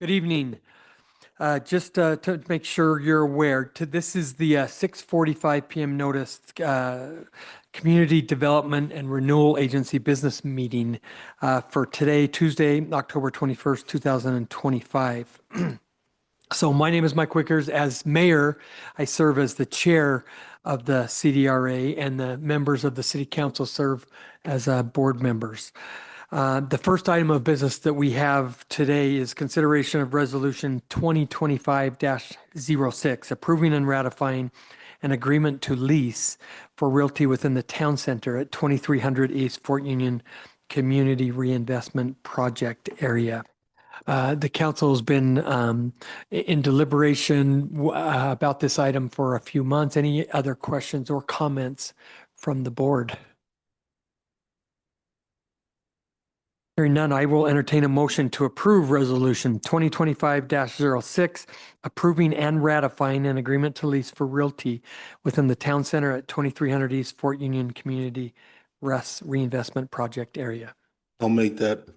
Good evening. Just to make sure you're aware, this is the 6:45 p.m. notice Community Development and Renewal Agency business meeting for today, Tuesday, October 21st, 2025. So my name is Mike Wickers. As mayor, I serve as the chair of the CDRA, and the members of the city council serve as board members. The first item of business that we have today is consideration of resolution 2025-06, approving and ratifying an agreement to lease for realty within the town center at 2300 East Fort Union Community Reinvestment Project area. The council has been in deliberation about this item for a few months. Any other questions or comments from the board? Hearing none, I will entertain a motion to approve resolution 2025-06, approving and ratifying an agreement to lease for realty within the town center at 2300 East Fort Union Community Reinvestment Project area. I'll make that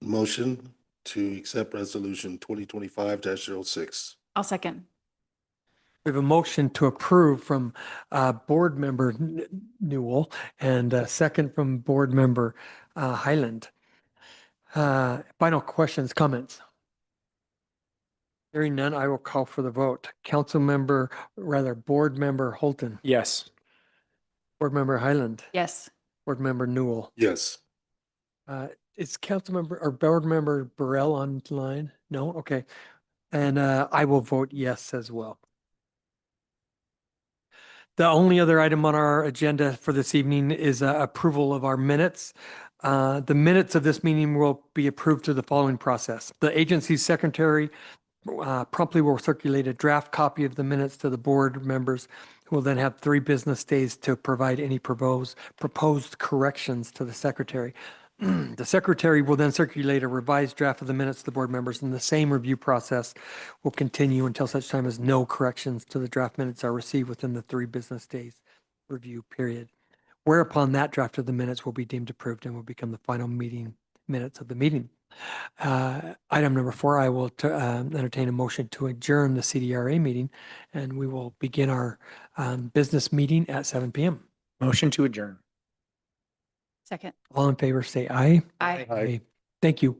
motion to accept resolution 2025-06. I'll second. We have a motion to approve from board member Newell and a second from board member Highland. Final questions, comments? Hearing none, I will call for the vote. Board member Holton. Yes. Board member Highland. Yes. Board member Newell. Yes. Is council member or board member Burrell online? No? Okay. And I will vote yes as well. The only other item on our agenda for this evening is approval of our minutes. The minutes of this meeting will be approved through the following process. The agency's secretary promptly will circulate a draft copy of the minutes to the board members, who will then have 3 business days to provide any proposed corrections to the secretary. The secretary will then circulate a revised draft of the minutes to the board members, and the same review process will continue until such time as no corrections to the draft minutes are received within the 3 business days review period. Whereupon that draft of the minutes will be deemed approved and will become the final meeting minutes of the meeting. Item number 4, I will entertain a motion to adjourn the CDRA meeting, and we will begin our business meeting at 7 p.m. Motion to adjourn. Second. All in favor, say aye. Aye. Aye. Thank you.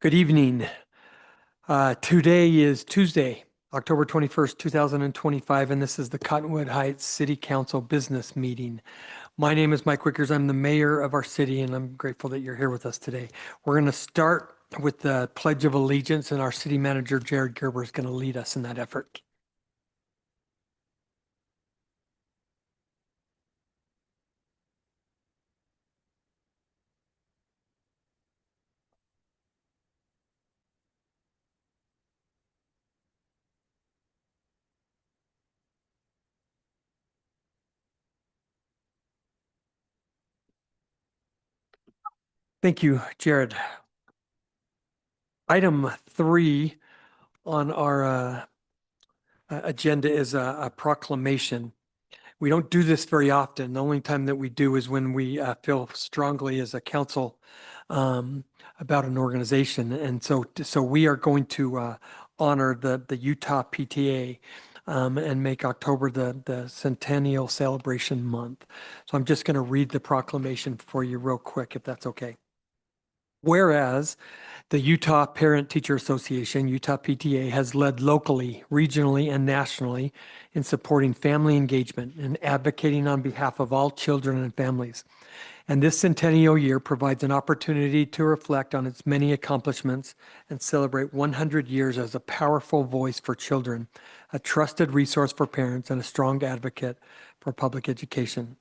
Good evening. Today is Tuesday, October 21st, 2025, and this is the Cottonwood Heights City Council Business Meeting. My name is Mike Wickers. I'm the mayor of our city, and I'm grateful that you're here with us today. We're going to start with the Pledge of Allegiance, and our city manager, Jared Gerber, is going to lead us in that effort. Thank you, Jared. Item 3 on our agenda is a proclamation. We don't do this very often. The only time that we do is when we feel strongly as a council about an organization. And so we are going to honor the Utah PTA and make October the Centennial Celebration Month. So I'm just going to read the proclamation for you real quick, if that's okay. Whereas the Utah Parent Teacher Association, Utah PTA, has led locally, regionally, and nationally in supporting family engagement and advocating on behalf of all children and families. And this centennial year provides an opportunity to reflect on its many accomplishments and celebrate 100 years as a powerful voice for children, a trusted resource for parents, and a strong advocate for public education.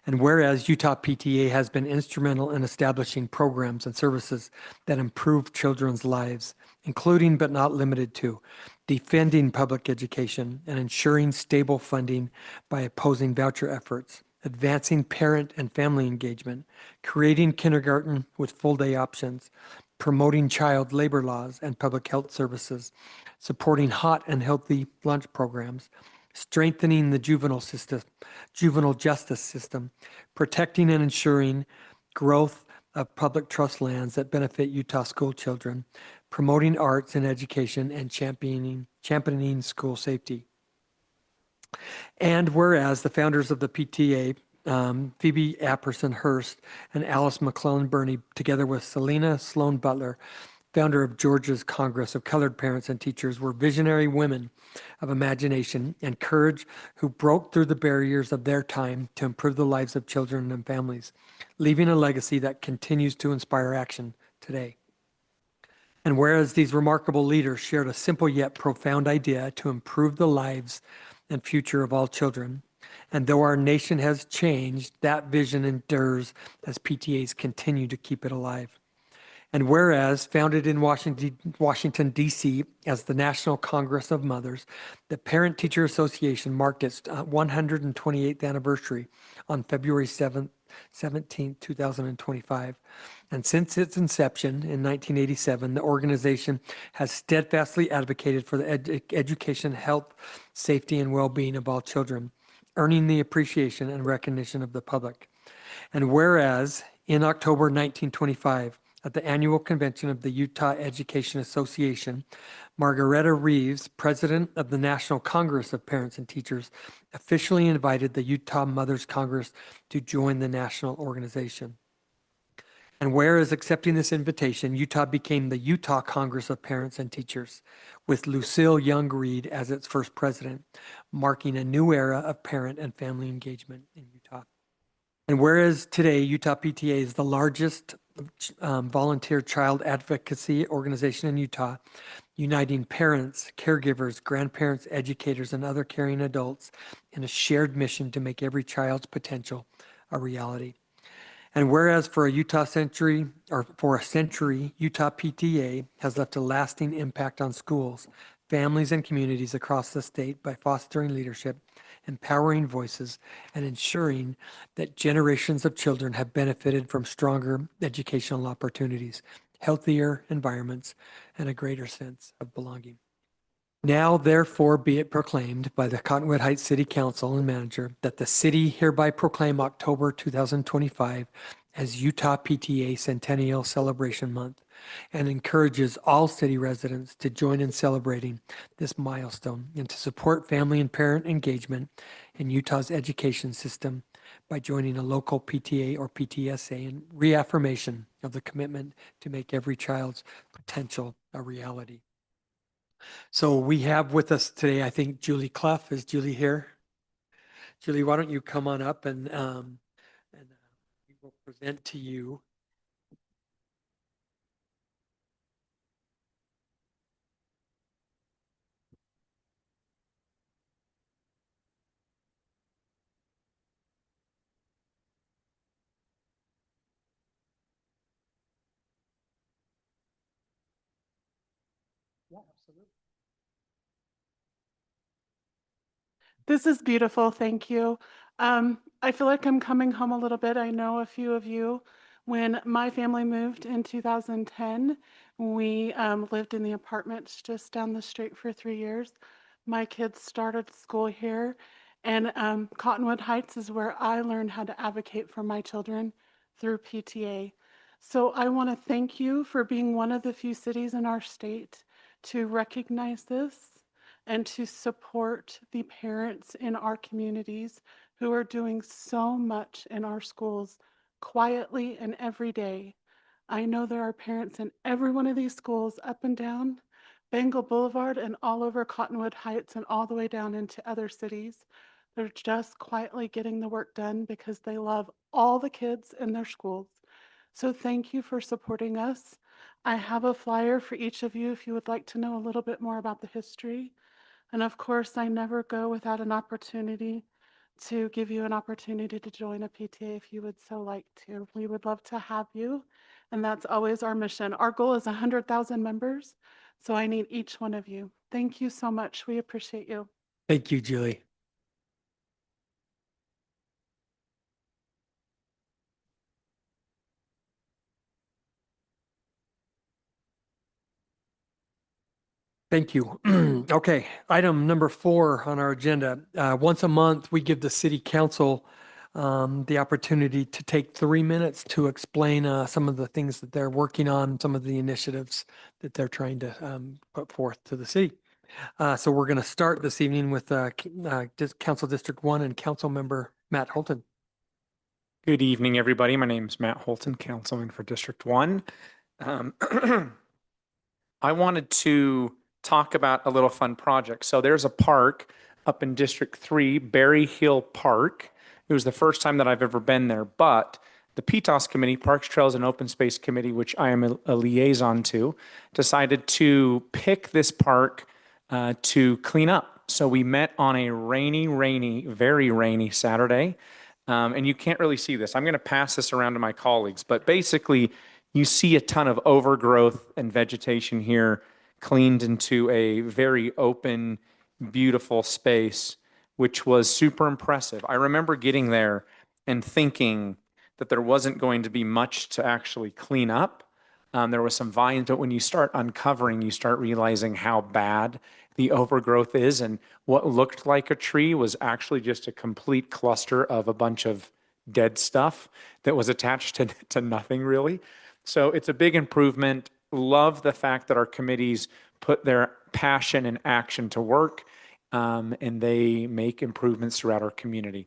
And whereas Utah PTA has been instrumental in establishing programs and services that improve children's lives, including but not limited to defending public education and ensuring stable funding by opposing voucher efforts, advancing parent and family engagement, creating kindergarten with full day options, promoting child labor laws and public health services, supporting hot and healthy lunch programs, strengthening the juvenile justice system, protecting and ensuring growth of public trust lands that benefit Utah school children, promoting arts and education, and championing school safety. And whereas the founders of the PTA, Phoebe Apperson Hurst and Alice McClellan Burney, together with Selena Sloan Butler, founder of Georgia's Congress of Colored Parents and Teachers, were visionary women of imagination and courage who broke through the barriers of their time to improve the lives of children and families, leaving a legacy that continues to inspire action today. And whereas these remarkable leaders shared a simple yet profound idea to improve the lives and future of all children, and though our nation has changed, that vision endures as PTAs continue to keep it alive. And whereas founded in Washington, D.C. as the National Congress of Mothers, the Parent Teacher Association marked its 128th anniversary on February 17, 2025. And since its inception in 1987, the organization has steadfastly advocated for the education, health, safety, and well-being of all children, earning the appreciation and recognition of the public. And whereas in October 1925, at the annual convention of the Utah Education Association, Margaretta Reeves, president of the National Congress of Parents and Teachers, officially invited the Utah Mothers Congress to join the national organization. And whereas accepting this invitation, Utah became the Utah Congress of Parents and Teachers, with Lucille Young Reed as its first president, marking a new era of parent and family engagement in Utah. And whereas today Utah PTA is the largest volunteer child advocacy organization in Utah, uniting parents, caregivers, grandparents, educators, and other caring adults in a shared mission to make every child's potential a reality. And whereas for a century, Utah PTA has left a lasting impact on schools, families, and communities across the state by fostering leadership, empowering voices, and ensuring that generations of children have benefited from stronger educational opportunities, healthier environments, and a greater sense of belonging. Now, therefore, be it proclaimed by the Cottonwood Heights City Council and Manager that the city hereby proclaim October 2025 as Utah PTA Centennial Celebration Month and encourages all city residents to join in celebrating this milestone and to support family and parent engagement in Utah's education system by joining a local PTA or PTSA and reaffirmation of the commitment to make every child's potential a reality. So we have with us today, I think, Julie Clough. Is Julie here? Julie, why don't you come on up and we will present to you. Yeah, absolutely. This is beautiful. Thank you. I feel like I'm coming home a little bit. I know a few of you. When my family moved in 2010, we lived in the apartments just down the street for 3 years. My kids started school here, and Cottonwood Heights is where I learned how to advocate for my children through PTA. So I want to thank you for being one of the few cities in our state to recognize this and to support the parents in our communities who are doing so much in our schools quietly and every day. I know there are parents in every one of these schools up and down Bengal Boulevard and all over Cottonwood Heights and all the way down into other cities. They're just quietly getting the work done because they love all the kids in their schools. So thank you for supporting us. I have a flyer for each of you if you would like to know a little bit more about the history. And of course, I never go without an opportunity to give you an opportunity to join a PTA if you would so like to. We would love to have you. And that's always our mission. Our goal is 100,000 members. So I need each one of you. Thank you so much. We appreciate you. Thank you, Julie. Thank you. Okay, item number 4 on our agenda. Once a month, we give the city council the opportunity to take 3 minutes to explain some of the things that they're working on, some of the initiatives that they're trying to put forth to the city. So we're going to start this evening with Council District 1 and Council Member Matt Holton. Good evening, everybody. My name is Matt Holton, Councilman for District 1. I wanted to talk about a little fun project. So there's a park up in District 3, Berry Hill Park. It was the first time that I've ever been there, but the PTOS Committee, Parks, Trails, and Open Space Committee, which I am a liaison to, decided to pick this park to clean up. So we met on a very rainy Saturday. And you can't really see this. I'm going to pass this around to my colleagues, but basically you see a ton of overgrowth and vegetation here cleaned into a very open, beautiful space, which was super impressive. I remember getting there and thinking that there wasn't going to be much to actually clean up. There was some vines, but when you start uncovering, you start realizing how bad the overgrowth is, and what looked like a tree was actually just a complete cluster of a bunch of dead stuff that was attached to nothing really. So it's a big improvement. Love the fact that our committees put their passion and action to work, and they make improvements throughout our community.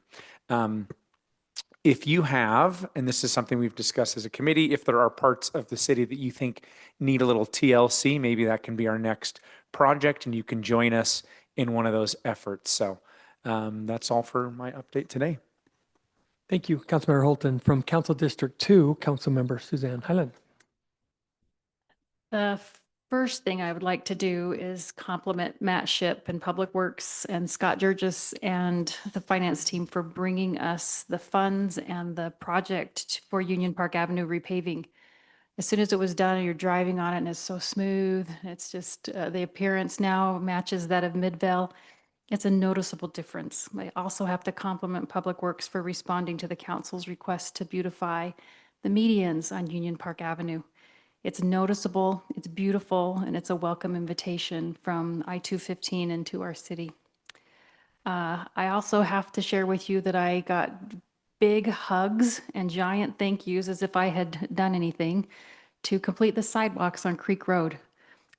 If you have, and this is something we've discussed as a committee, if there are parts of the city that you think need a little TLC, maybe that can be our next project and you can join us in one of those efforts. So that's all for my update today. Thank you, Councilmember Holton. From Council District 2, Councilmember Suzanne Highland. The first thing I would like to do is compliment Matt Ship and Public Works and Scott Jurgis and the finance team for bringing us the funds and the project for Union Park Avenue repaving. As soon as it was done, you're driving on it and it's so smooth. It's just the appearance now matches that of Midvale. It's a noticeable difference. I also have to compliment Public Works for responding to the council's request to beautify the medians on Union Park Avenue. It's noticeable, it's beautiful, and it's a welcome invitation from I-215 into our city. I also have to share with you that I got big hugs and giant thank yous, as if I had done anything, to complete the sidewalks on Creek Road.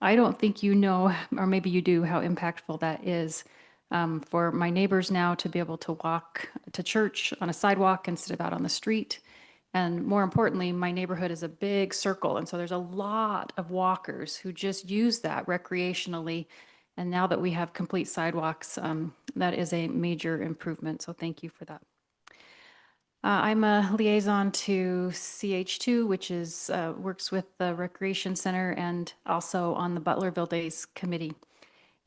I don't think you know, or maybe you do, how impactful that is. for my neighbors now to be able to walk to church on a sidewalk instead of out on the street. And more importantly, my neighborhood is a big circle. And so there's a lot of walkers who just use that recreationally. And now that we have complete sidewalks, that is a major improvement. So thank you for that. I'm a liaison to CH2, which is works with the Recreation Center and also on the Butlerville Days Committee.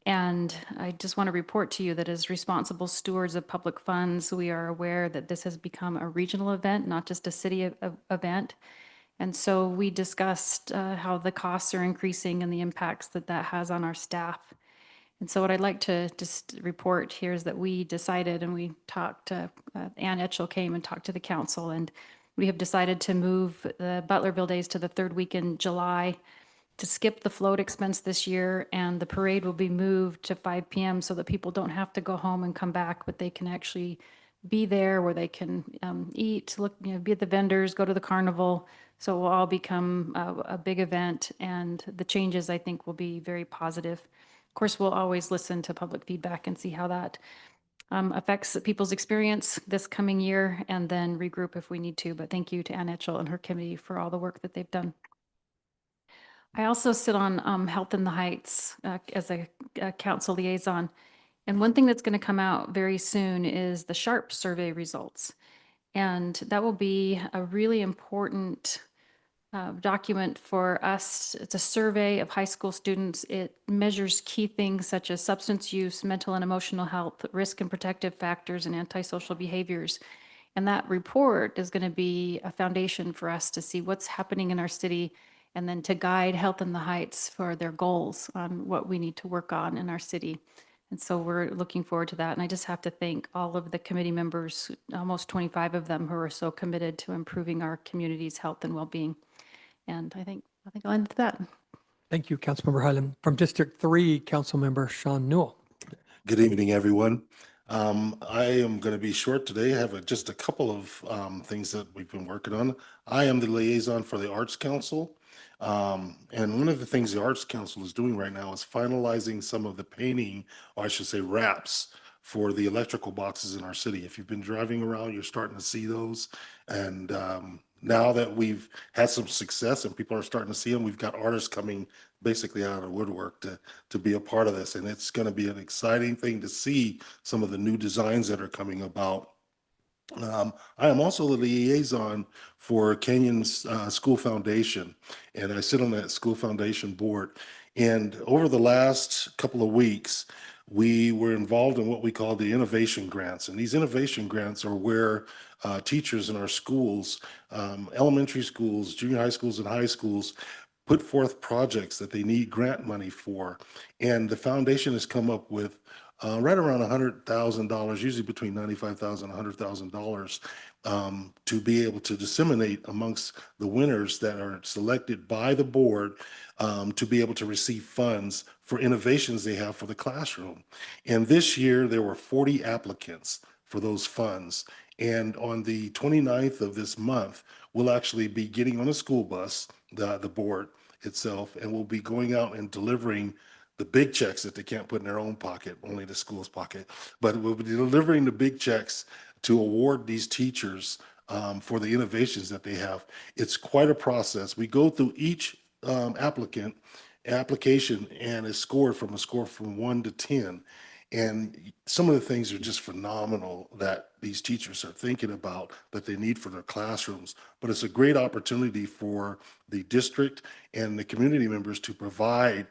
And I just want to report to you that as responsible stewards of public funds, we are aware that this has become a regional event, not just a city event. And so we discussed how the costs are increasing and the impacts that that has on our staff. And so what I'd like to just report here is that we decided, and we talked, Ann Etchell came and talked to the council, and we have decided to move the Butlerville Days to the third week in July, to skip the float expense this year, and the parade will be moved to 5 p.m. so that people don't have to go home and come back, but they can actually be there where they can eat, look, you know, be at the vendors, go to the carnival. So it will all become a big event, and the changes I think will be very positive. Of course, we'll always listen to public feedback and see how that affects people's experience this coming year, and then regroup if we need to. But thank you to Ann Etchell and her committee for all the work that they've done. I also sit on Health in the Heights as a council liaison. And one thing that's going to come out very soon is the SHARP survey results. And that will be a really important document for us. It's a survey of high school students. It measures key things such as substance use, mental and emotional health, risk and protective factors, and antisocial behaviors. And that report is going to be a foundation for us to see what's happening in our city, and then to guide Health in the Heights for their goals on what we need to work on in our city. And so we're looking forward to that. And I just have to thank all of the committee members, almost 25 of them, who are so committed to improving our community's health and well-being. And I think I'll end with that. Thank you, Councilmember Highland. From District 3, Councilmember Sean Newell. Good evening, everyone. I am going to be short today. I have just a couple of things that we've been working on. I am the liaison for the Arts Council. And one of the things the Arts Council is doing right now is finalizing some of the painting, or I should say wraps, for the electrical boxes in our city. If you've been driving around, you're starting to see those. And now that we've had some success and people are starting to see them, we've got artists coming basically out of the woodwork to be a part of this. And it's going to be an exciting thing to see some of the new designs that are coming about. I am also the liaison for Kenyon's School Foundation, and I sit on that School Foundation board. And over the last couple of weeks, we were involved in what we call the innovation grants. And these innovation grants are where teachers in our schools, elementary schools, junior high schools, and high schools, put forth projects that they need grant money for. And the foundation has come up with right around $100,000, usually between $95,000 and $100,000, to be able to disseminate amongst the winners that are selected by the board to be able to receive funds for innovations they have for the classroom. And this year, there were 40 applicants for those funds. And on the 29th of this month, we'll actually be getting on a school bus, the board itself, and we'll be going out and delivering the big checks that they can't put in their own pocket, only the school's pocket, but we'll be delivering the big checks to award these teachers for the innovations that they have. It's quite a process. We go through each application and is scored from a score from 1 to 10. And some of the things are just phenomenal that these teachers are thinking about that they need for their classrooms. But it's a great opportunity for the district and the community members to provide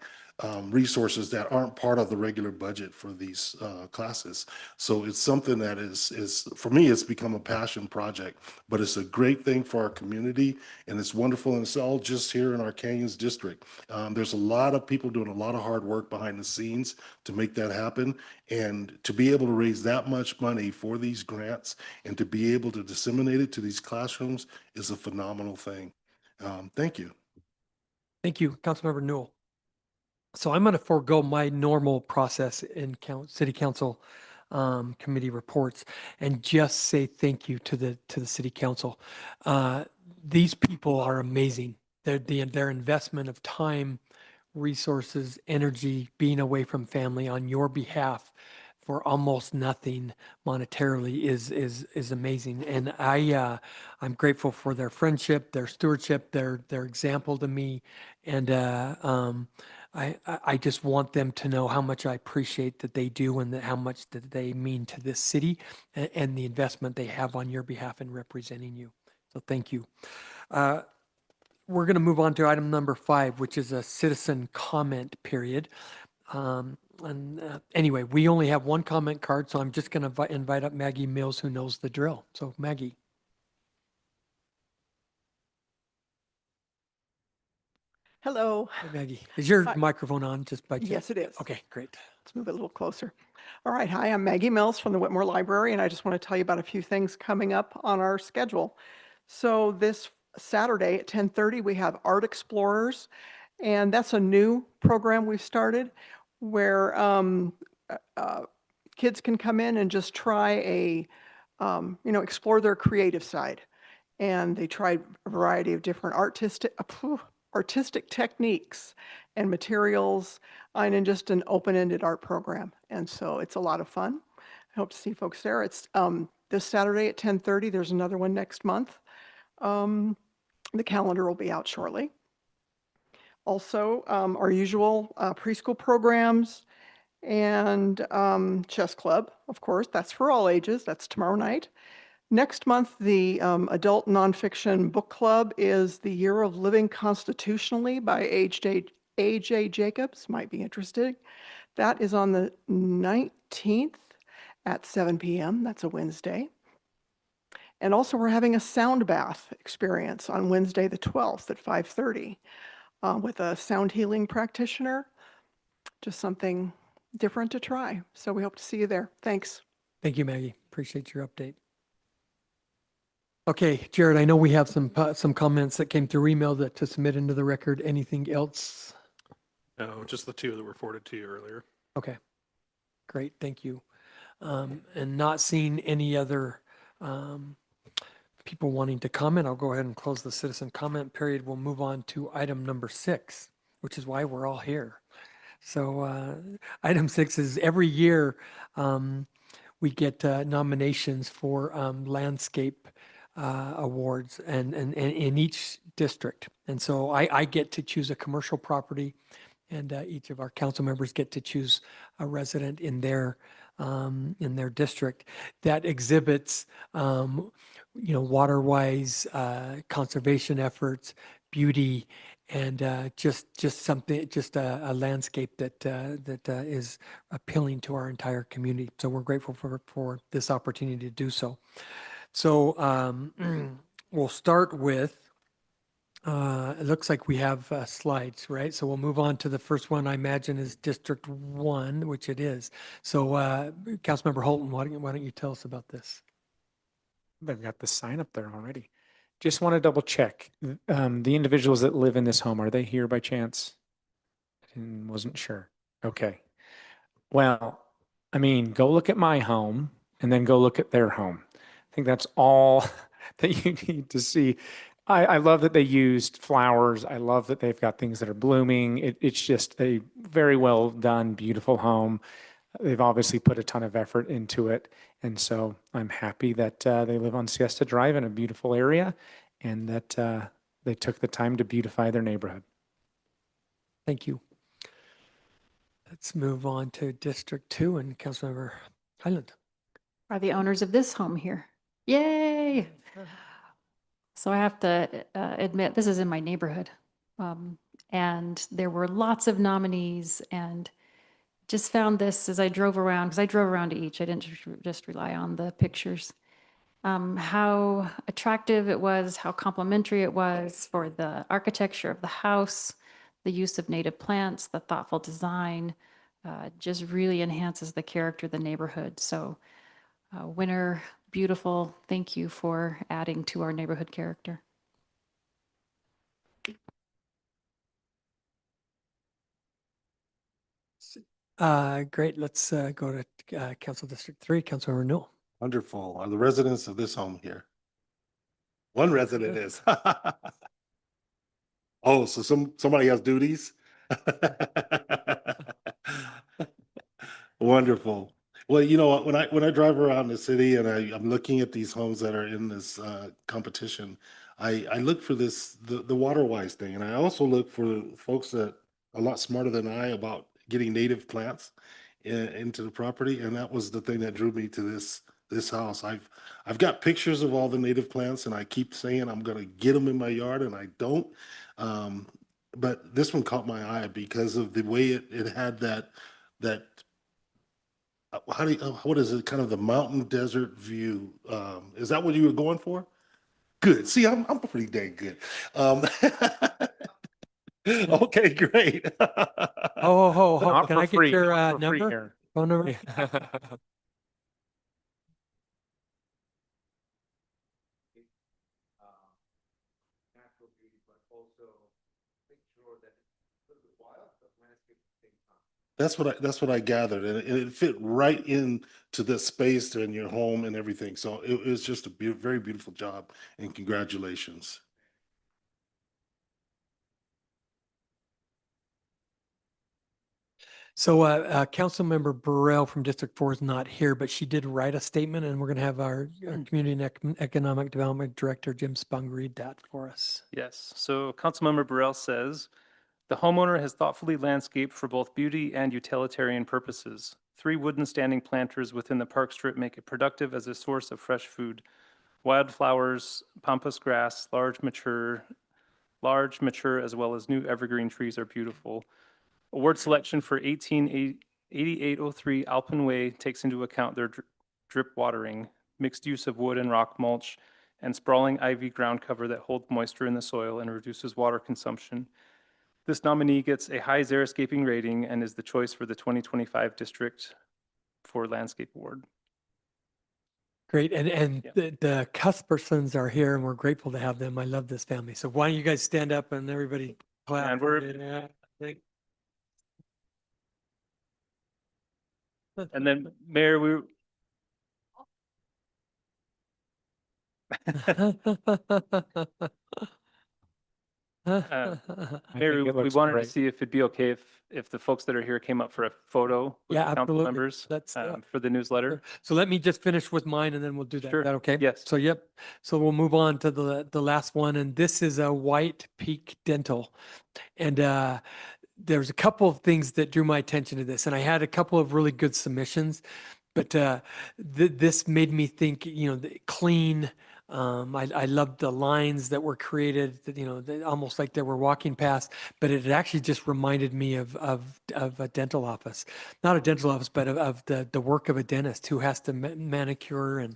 resources that aren't part of the regular budget for these classes. So it's something that is for me, it's become a passion project, but it's a great thing for our community, and it's wonderful. And it's all just here in our Canyons district. There's a lot of people doing a lot of hard work behind the scenes to make that happen. And to be able to raise that much money for these grants and to be able to disseminate it to these classrooms is a phenomenal thing. Thank you. Thank you, Councilmember Newell. So I'm going to forego my normal process in city council committee reports and just say thank you to the city council. These people are amazing. Their investment of time, resources, energy, being away from family on your behalf for almost nothing monetarily is amazing. And I'm grateful for their friendship, their stewardship, their example to me. And I just want them to know how much I appreciate that they do and how much that they mean to this city and the investment they have on your behalf in representing you. So thank you. We're going to move on to item number 5, which is a citizen comment period. Anyway, we only have one comment card, so I'm just going to invite up Maggie Mills, who knows the drill. So Maggie. Hello. Hey, Maggie. Is your Hi. microphone on just by chance? Yes, it is. Okay, great. Let's move it a little closer. All right. Hi, I'm Maggie Mills from the Whitmore Library, and I just want to tell you about a few things coming up on our schedule. So this Saturday at 10:30, we have Art Explorers, and that's a new program we've started where kids can come in and just try explore their creative side. And they tried a variety of different artistic techniques and materials and in just an open-ended art program. And so it's a lot of fun. I hope to see folks there. It's this Saturday at 10:30. There's another one next month. The calendar will be out shortly. Also, our usual preschool programs and chess club, of course, that's for all ages. That's tomorrow night. Next month, the adult nonfiction book club is The Year of Living Constitutionally by A.J. Jacobs. Might be interested. That is on the 19th at 7 p.m. That's a Wednesday. And also, we're having a sound bath experience on Wednesday, the 12th at 5:30 with a sound healing practitioner. Just something different to try. So we hope to see you there. Thanks. Thank you, Maggie. Appreciate your update. Okay, Jared, I know we have some comments that came through email to submit into the record. Anything else? No, just the 2 that were forwarded to you earlier. Okay, great, thank you. And not seeing any other people wanting to comment, I'll go ahead and close the citizen comment period. We'll move on to item number 6, which is why we're all here. So item 6 is every year we get nominations for landscape awards and in each district. And so I get to choose a commercial property, and each of our council members get to choose a resident in their district that exhibits, water-wise conservation efforts, beauty, and just something, just a landscape that is appealing to our entire community. So we're grateful for this opportunity to do so. So we'll start with, it looks like we have slides, right? So we'll move on to the first one, I imagine, is District 1, which it is. So Councilmember Holton, why don't you tell us about this? They've got the sign up there already. Just want to double check. The individuals that live in this home, are they here by chance? I wasn't sure. Okay. Well, I mean, go look at my home and then go look at their home. I think that's all that you need to see. I love that they used flowers. I love that they've got things that are blooming. It's just a very well done, beautiful home. They've obviously put a ton of effort into it. And so I'm happy that they live on Siesta Drive in a beautiful area and that they took the time to beautify their neighborhood. Thank you. Let's move on to District 2 and Councilmember Highland. Are the owners of this home here? Yay! So I have to admit, this is in my neighborhood. And there were lots of nominees, and just found this as I drove around, because I drove around to each. I didn't just rely on the pictures. How attractive it was, how complimentary it was for the architecture of the house, the use of native plants, the thoughtful design, just really enhances the character of the neighborhood. So winner, beautiful. Thank you for adding to our neighborhood character. Great. Let's go to Council District 3, Councilmember Newell. Wonderful. Are the residents of this home here? One resident is. Oh, so somebody has duties? Wonderful. Well, you know, when I drive around the city and I'm looking at these homes that are in this competition, I look for the water wise thing, and I also look for folks that are a lot smarter than I about getting native plants into the property, and that was the thing that drew me to this house. I've got pictures of all the native plants, and I keep saying I'm gonna get them in my yard, and I don't. Um, but this one caught my eye because of the way it had that how do you, what is it? Kind of the mountain desert view. Is that what you were going for? Good. See, I'm pretty dang good. Okay, great. Oh, Not can for I get free, your not for free number? here. Phone number? That's what I gathered, and it fit right into the space in your home and everything. So it was just a very beautiful job, and congratulations. So, Councilmember Burrell from District 4 is not here, but she did write a statement, and we're going to have our Community and Economic Development Director, Jim Spung, read that for us. Yes, so Councilmember Burrell says, the homeowner has thoughtfully landscaped for both beauty and utilitarian purposes. 3 wooden standing planters within the park strip make it productive as a source of fresh food. Wildflowers, pampas grass, large, mature, as well as new evergreen trees are beautiful. Award selection for 8803 Alpen Way takes into account their drip watering, mixed use of wood and rock mulch, and sprawling ivy ground cover that holds moisture in the soil and reduces water consumption. This nominee gets a high xeriscaping rating and is the choice for the 2025 District for Landscape Award. Great. And Yeah. the Cuthbertsons are here, and we're grateful to have them. I love this family. So why don't you guys stand up and everybody clap? And we're- Yeah. And then, Mayor, I Mayor, think it we looks wanted to great. see if it'd be okay if the folks that are here came up for a photo with Yeah, the council absolutely. members Let's, for the newsletter. So let me just finish with mine and then we'll do that. Sure. Is that okay? Yes. So, yep. So we'll move on to the last one. And this is a White Peak Dental. And there's a couple of things that drew my attention to this. And I had a couple of really good submissions, but this made me think, clean. I loved the lines that were created, that, almost like they were walking past, but it actually just reminded me of a dental office, not a dental office, but of the work of a dentist who has to manicure and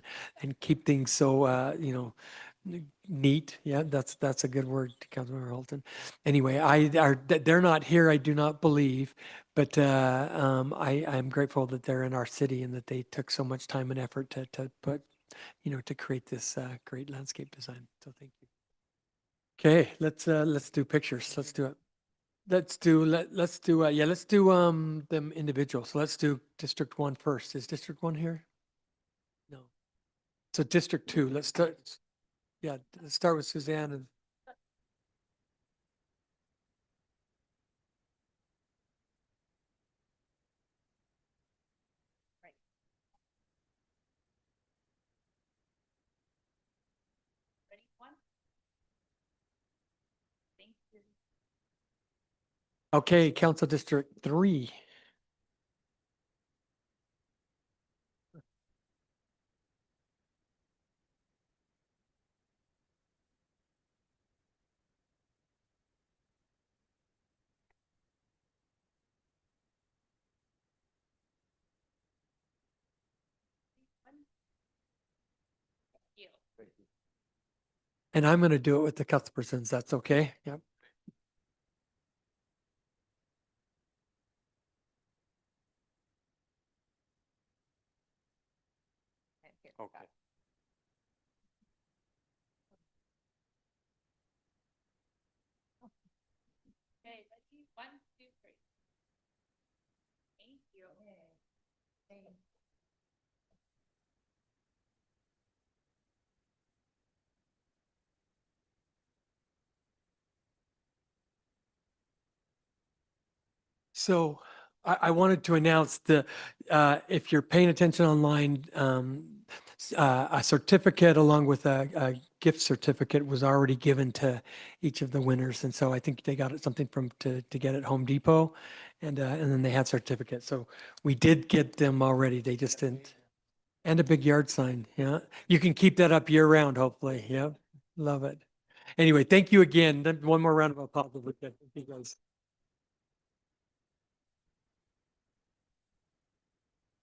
keep things so, neat. Yeah, that's a good word, Councilmember Holton. Anyway, they're not here, I do not believe, but I'm grateful that they're in our city and that they took so much time and effort to put, to create this great landscape design. So thank you. Okay, let's do pictures. Let's do it. Let's do them individual. So let's do District 1 first. Is District 1 here? No. So District 2, let's start. Yeah, let's start with Suzanne and okay, Council District 3. And I'm going to do it with the Cuthbertsons. That's okay. Yep. Okay. Okay, ready? 1, 2, 3. Thank you. So I wanted to announce if you're paying attention online, a certificate along with a gift certificate was already given to each of the winners. And so I think they got something to get at Home Depot and then they had certificates. So we did get them already. They just didn't. And a big yard sign. Yeah. You can keep that up year round, hopefully. Yep. Love it. Anyway, thank you again. Then one more round of applause. If we could. Thank you guys.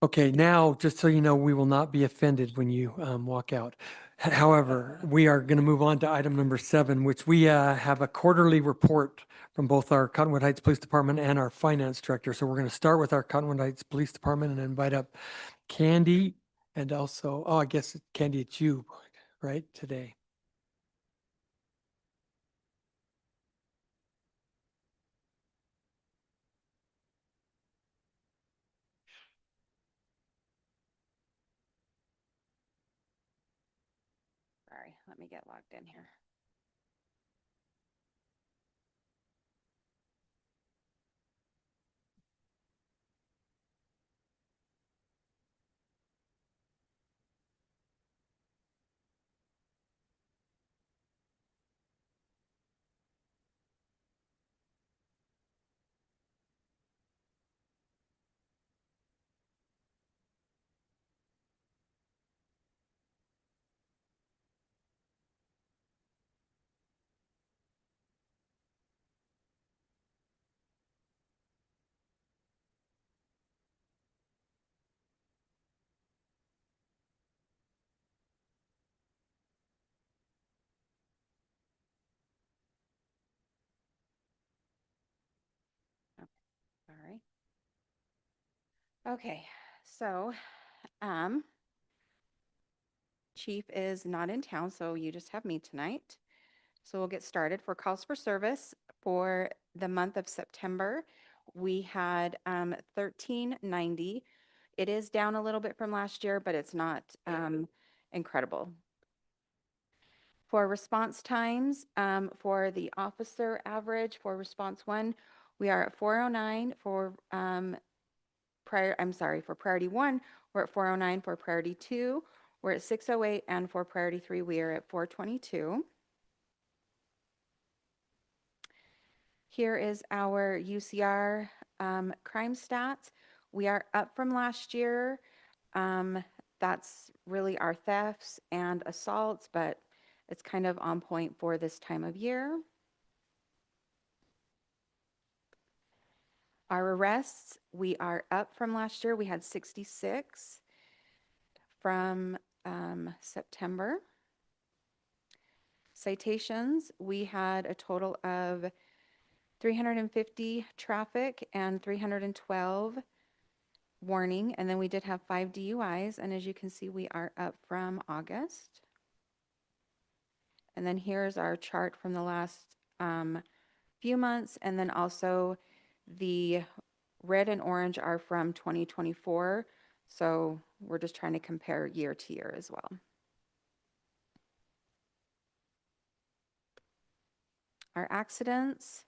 Okay, now, just so you know, we will not be offended when you walk out. However, we are going to move on to item number 7, which we have a quarterly report from both our Cottonwood Heights Police Department and our finance director. So we're going to start with our Cottonwood Heights Police Department and invite up Candy and also, I guess, Candy, it's you, right, today. Sorry, let me get logged in here. Sorry. Okay, so Chief is not in town, so you just have me tonight. So we'll get started. For calls for service for the month of September, we had 1390. It is down a little bit from last year, but it's not incredible. For response times, for the officer average for response 1, we are at 409 for for priority 1, we're at 409. For priority 2, we're at 608, and for priority 3, we are at 422. Here is our UCR crime stats. We are up from last year. That's really our thefts and assaults, but it's kind of on point for this time of year. Our arrests, we are up from last year. We had 66 from September. Citations, we had a total of 350 traffic and 312 warning, and then we did have 5 DUIs, and as you can see, we are up from August. And then here's our chart from the last few months, and then also the red and orange are from 2024, so we're just trying to compare year to year as well. Our accidents,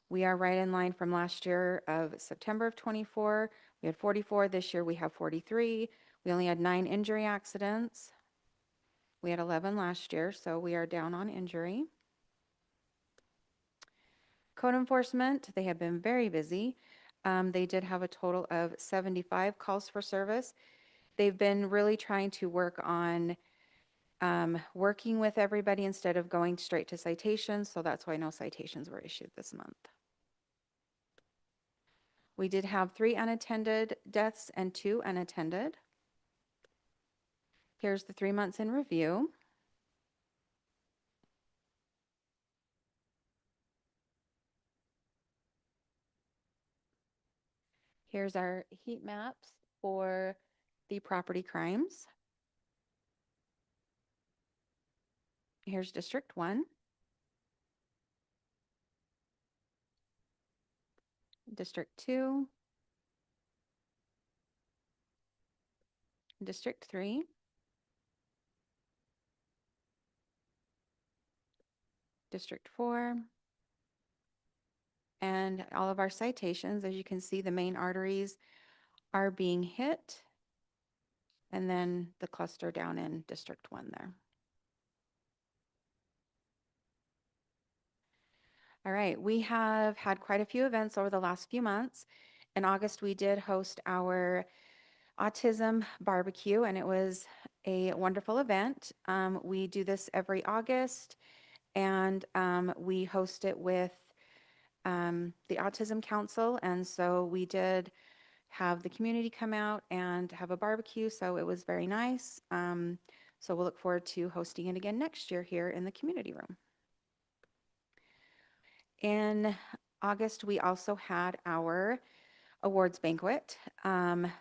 we are right in line from last year of September of 24. We had 44. This year we have 43. We only had 9 injury accidents. We had 11 last year, so we are down on injury. Code enforcement, they have been very busy. They did have a total of 75 calls for service. They've been really trying to work on working with everybody instead of going straight to citations, so that's why no citations were issued this month. We did have 3 unattended deaths and 2 unattended. Here's the 3 months in review. Here's our heat maps for the property crimes. Here's District 1. District 2. District 3. District 4. And all of our citations, as you can see, the main arteries are being hit. And then the cluster down in District 1 there. All right, we have had quite a few events over the last few months. In August, we did host our autism barbecue, and it was a wonderful event. We do this every August, and we host it with the Autism Council. And so we did have the community come out and have a barbecue, so it was very nice. So we'll look forward to hosting it again next year here in the community room. In August, we also had our awards banquet.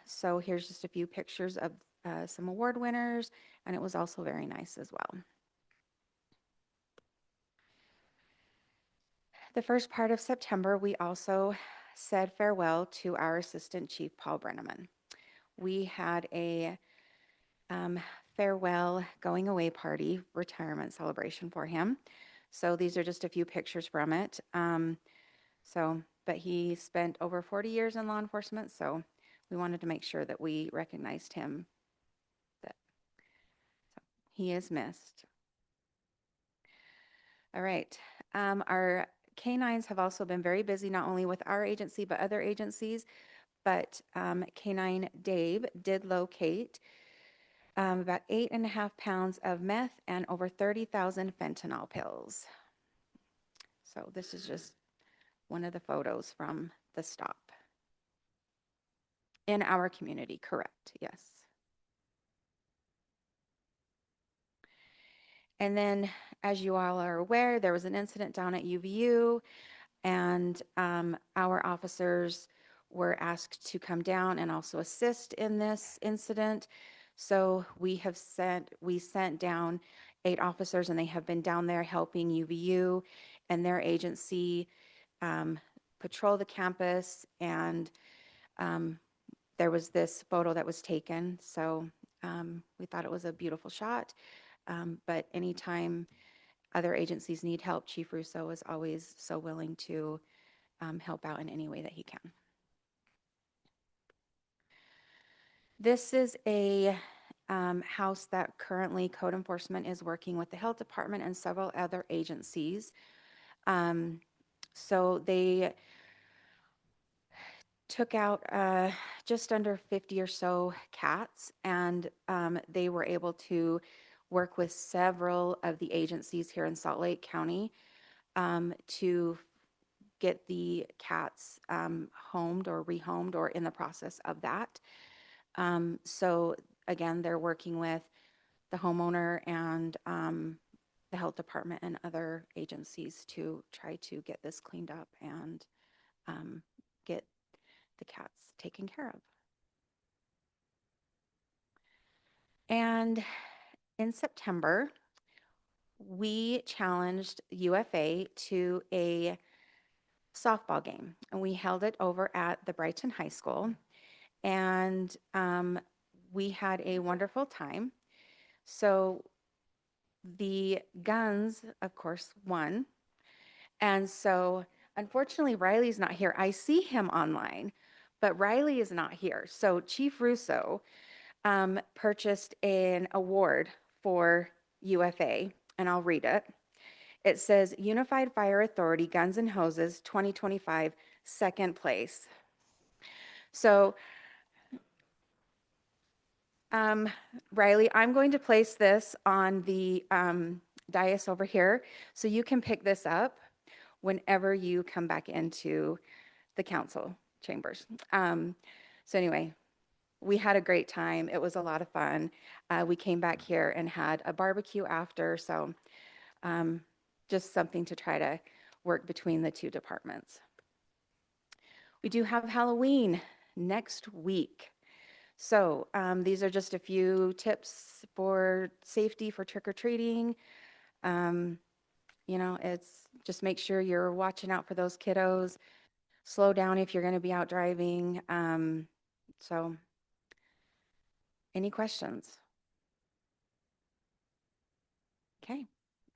So here's just a few pictures of some award winners, and it was also very nice as well. The first part of September, we also said farewell to our Assistant Chief, Paul Brenneman. We had a farewell going away party retirement celebration for him. So these are just a few pictures from it. But he spent over 40 years in law enforcement, so we wanted to make sure that we recognized him, that so he is missed. All right, our canines have also been very busy, not only with our agency, but other agencies. But Canine Dave did locate about 8.5 pounds of meth and over 30,000 fentanyl pills. So this is just one of the photos from the stop. In our community, correct, yes. And then, as you all are aware, there was an incident down at UVU, and our officers were asked to come down and also assist in this incident. So we sent down 8 officers, and they have been down there helping UVU and their agency patrol the campus. And there was this photo that was taken. So we thought it was a beautiful shot. But anytime other agencies need help, Chief Russo is always so willing to help out in any way that he can. This is a house that currently code enforcement is working with the health department and several other agencies. So they took out just under 50 or so cats, and they were able to work with several of the agencies here in Salt Lake County to get the cats homed or rehomed or in the process of that. So again, they're working with the homeowner and the health department and other agencies to try to get this cleaned up and get the cats taken care of. And in September, we challenged UFA to a softball game, and we held it over at the Brighton High School, and we had a wonderful time. So the Guns, of course, won. And so unfortunately, Riley's not here. I see him online, but Riley is not here. So Chief Russo purchased an award for UFA, and I'll read it. It says, Unified Fire Authority Guns and Hoses 2025, second place. So Riley, I'm going to place this on the dais over here, so you can pick this up whenever you come back into the council chambers. So anyway, we had a great time. It was a lot of fun. We came back here and had a barbecue after, so just something to try to work between the two departments. We do have Halloween next week. So these are just a few tips for safety for trick-or-treating. You know, it's just make sure you're watching out for those kiddos. Slow down if you're going to be out driving. So any questions? Okay,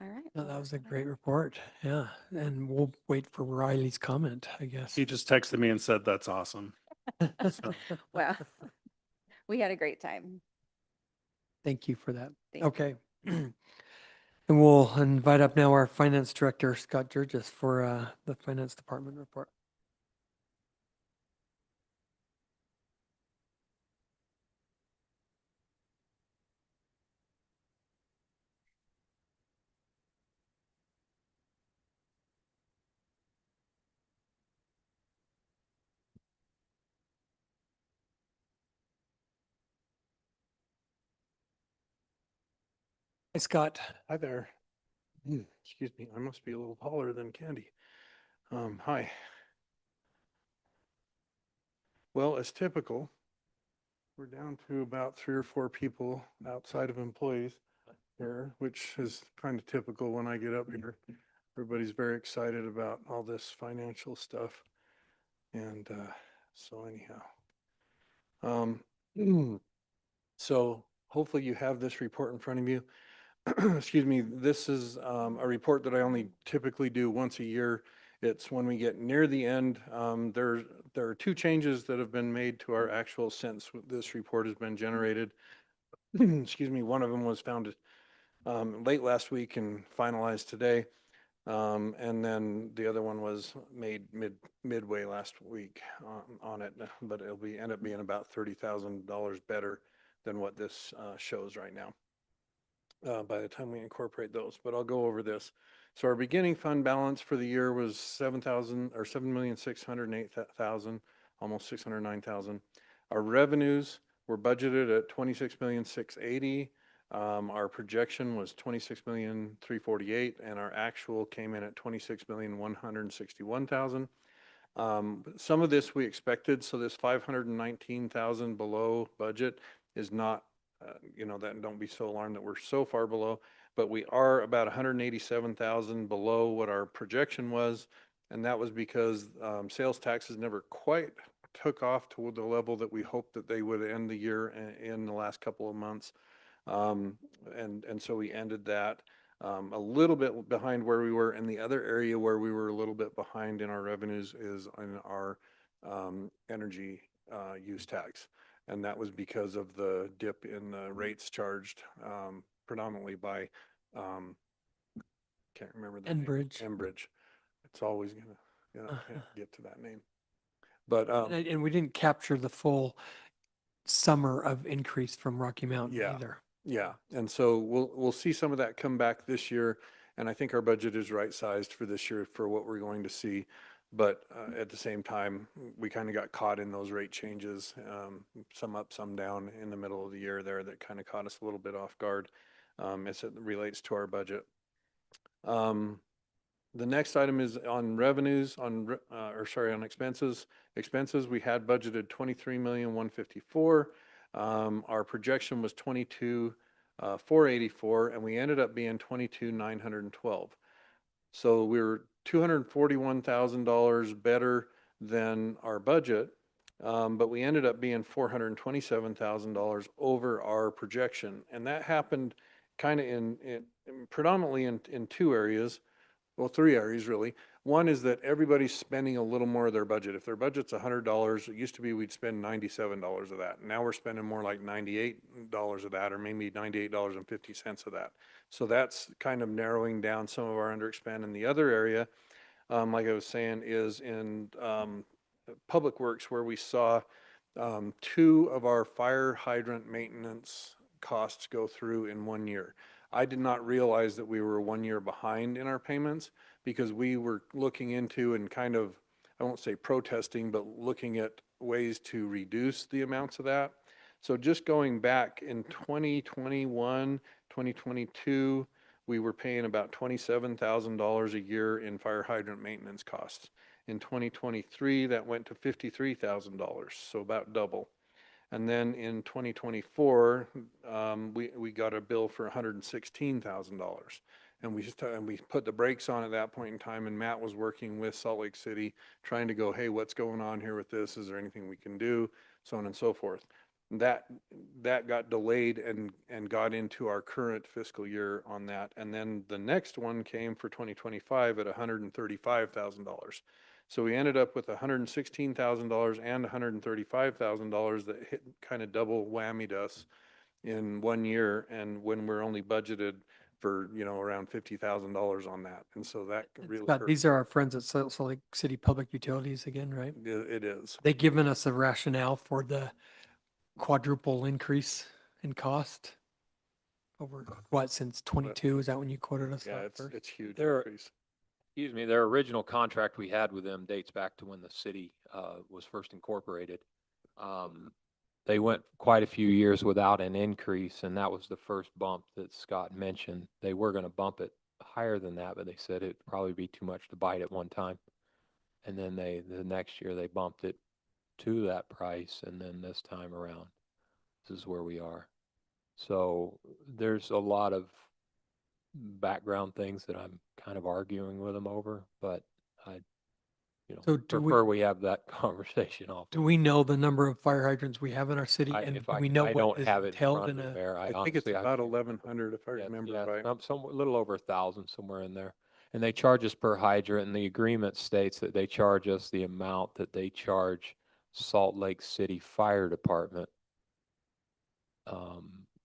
All right. No, well, that was that's a what I great got. report. Yeah. And we'll wait for Riley's comment, I guess. He just texted me and said, that's awesome. So, Well, we had a great time. Thank you for that. Thank you. Okay. And we'll invite up now our finance director, Scott Jurgis, for the finance department report. Hey, Scott. hi there. Excuse me, I must be a little taller than Candy. Hi. Well, as typical, we're down to about 3 or 4 people outside of employees here, which is kind of typical when I get up here. Everybody's very excited about all this financial stuff. And so anyhow, so hopefully you have this report in front of you. Excuse me, this is a report that I only typically do once a year. It's when we get near the end. There are 2 changes that have been made to our actual since this report has been generated. Excuse me, one of them was found late last week and finalized today. And then the other one was made midway last week on it, but it'll end up being about $30,000 better than what this shows right now by the time we incorporate those. But I'll go over this. So our beginning fund balance for the year was 7,608,000, almost 609,000. Our revenues were budgeted at 26,680,000. Our projection was 26,348,000, and our actual came in at 26,161,000. Some of this we expected, so this 519,000 below budget is not, that don't be so alarmed that we're so far below, but we are about 187,000 below what our projection was, and that was because sales taxes never quite took off to the level that we hoped that they would end the year in the last couple of months. And so we ended that a little bit behind where we were. And the other area where we were a little bit behind in our revenues is in our energy use tax. And that was because of the dip in the rates charged predominantly by, can't remember the name. Enbridge. Enbridge. It's always gonna get to that name. But And we didn't capture the full summer of increase from Rocky Mountain Yeah. either. yeah, and so we'll see some of that come back this year, and I think our budget is right sized for this year for what we're going to see. But at the same time, we kind of got caught in those rate changes, some up, some down in the middle of the year there that kind of caught us a little bit off guard as it relates to our budget. The next item is on revenues, on expenses. Expenses, we had budgeted 23,154,000. Our projection was 22,484, and we ended up being 22,912. So we were $241,000 better than our budget, but we ended up being $427,000 over our projection, and that happened kind of in predominantly in 2 areas. Well, 3 areas really. One is that everybody's spending a little more of their budget. If their budget's $100, it used to be we'd spend $97 of that. Now we're spending more like $98 of that, or maybe $98.50 of that. So that's kind of narrowing down some of our underexpend. And the other area, like I was saying, is in Public Works, where we saw 2 of our fire hydrant maintenance costs go through in 1 year. I did not realize that we were 1 year behind in our payments because we were looking into and kind of, I won't say protesting, but looking at ways to reduce the amounts of that. So just going back in 2021, 2022, we were paying about $27,000 a year in fire hydrant maintenance costs. In 2023, that went to $53,000, so about double. And then in 2024, we got a bill for $116,000. And we put the brakes on at that point in time, and Matt was working with Salt Lake City, trying to go, hey, what's going on here with this? Is there anything we can do? So on and so forth. that, that got delayed and got into our current fiscal year on that. And then the next one came for 2025 at $135,000. So we ended up with $116,000 and $135,000 that hit, kind of double whammied us in 1 year, and when we're only budgeted for, you know, around $50,000 on that. And so that really Scott, hurt. these are our friends at Salt Lake City Public Utilities again, right? It is. They given us a rationale for the quadruple increase in cost over what, since 22? Is that when you quoted us? Yeah, that first? it's huge There- increase. Excuse me, their original contract we had with them dates back to when the city was first incorporated. They went quite a few years without an increase, and that was the first bump that Scott mentioned. They were going to bump it higher than that, but they said it'd probably be too much to bite at one time. And then the next year, they bumped it to that price, and then this time around, this is where we are. So there's a lot of background things that I'm kind of arguing with them over, but I, So do prefer we have that conversation off. Do we know the number of fire hydrants we have in our city? I- And if do I we know I what don't is have it in entailed front in of me, a? Mayor. I think it's honestly, about 1,100 if I yeah, remember yeah, right. some a little over 1,000, somewhere in there. And they charge us per hydrant, and the agreement states that they charge us the amount that they charge Salt Lake City Fire Department,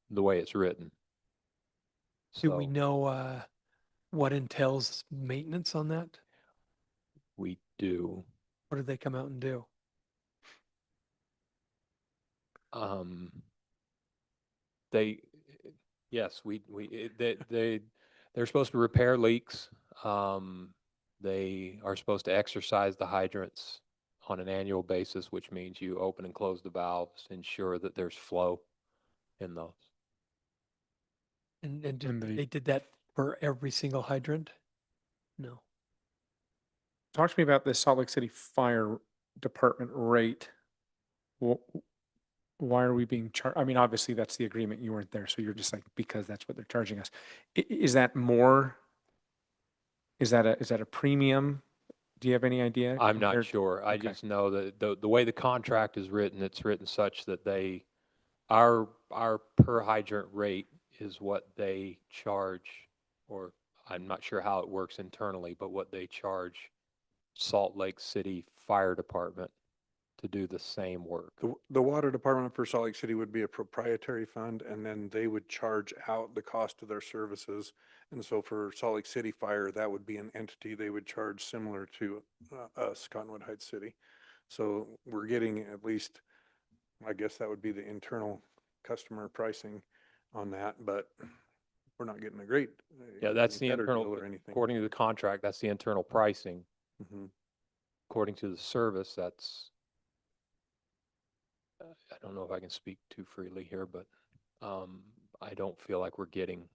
the way it's written. Do we So know what entails maintenance on that? we do. What did they come out and do? They, yes, they're supposed to repair leaks. They are supposed to exercise the hydrants on an annual basis, which means you open and close the valves, ensure that there's flow in those. And And they did that for every single hydrant? No. Talk to me about the Salt Lake City Fire Department rate. Why are we being charged? I mean, obviously that's the agreement. You weren't there, so you're just like, because that's what they're charging us. Is that more? Is that a premium? Do you have any idea? I'm not compared- sure. I okay. just know that the way the contract is written, it's written such that our per hydrant rate is what they charge, or I'm not sure how it works internally, but what they charge Salt Lake City Fire Department to do the same work. The water department for Salt Lake City would be a proprietary fund, and then they would charge out the cost of their services. And so for Salt Lake City Fire, that would be an entity they would charge similar to us, Cottonwood Heights City. So we're getting at least, I guess that would be the internal customer pricing on that, but we're not getting a great. Yeah, that's any the better internal, deal or anything. according to the contract, that's the internal pricing. Mhm. According to the service, that's, I don't know if I can speak too freely here, but I don't feel like we're getting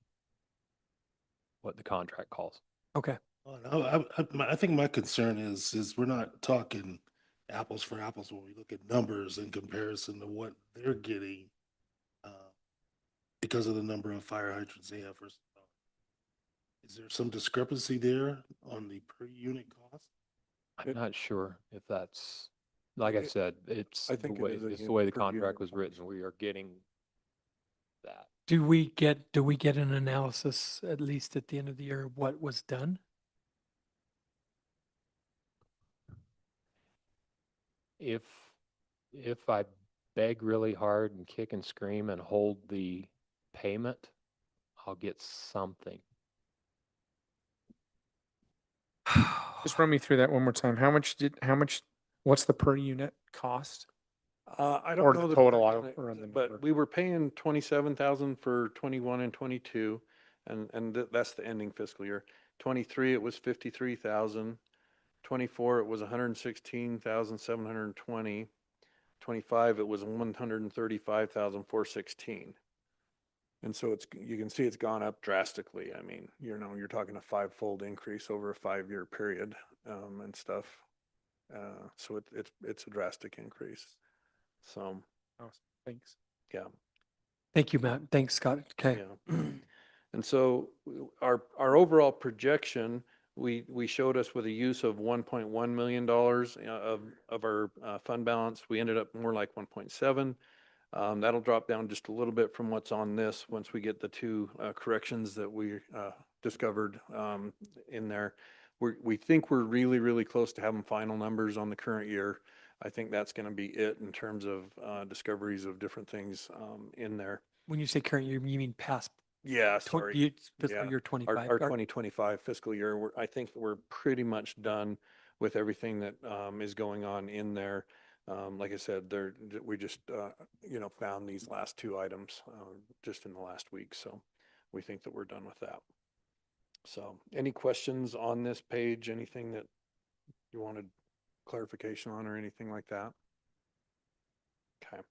what the contract calls. Okay. I think my concern is we're not talking apples for apples when we look at numbers in comparison to what they're getting because of the number of fire hydrants they have. Is there some discrepancy there on the per unit cost? I'm not sure if that's, like I said, it's I the think it way, is a it's the way the per unit contract was cost. written. We are getting that. Do we get an analysis, at least at the end of the year, of what was done? If I beg really hard and kick and scream and hold the payment, I'll get something. Just run me through that one more time. What's the per unit cost? I don't Or know the the total, per I'll unit, run the but number. we were paying 27,000 for 21 and 22, and that's the ending fiscal year. 23, it was 53,000. 24, it was 116,720. 25, it was 135,416. And so you can see it's gone up drastically. I mean, you're talking a 5-fold increase over a 5-year period, and stuff. So it's a drastic increase. So, Thanks. yeah. Thank you, Matt. Thanks, Scott. Okay. Yeah. And so our overall projection, we showed us with a use of $1.1 million of our fund balance. We ended up more like 1.7. That'll drop down just a little bit from what's on this once we get the two corrections that we discovered in there. We think we're really, really close to having final numbers on the current year. I think that's going to be it in terms of discoveries of different things in there. When you say current year, you mean past Yeah, sorry. fiscal Yeah. year 25? Our 2025 fiscal year, I think we're pretty much done with everything that is going on in there. Like I said, we just, found these last two items just in the last week. So we think that we're done with that. So any questions on this page? Anything that you wanted clarification on or anything like that? Okay.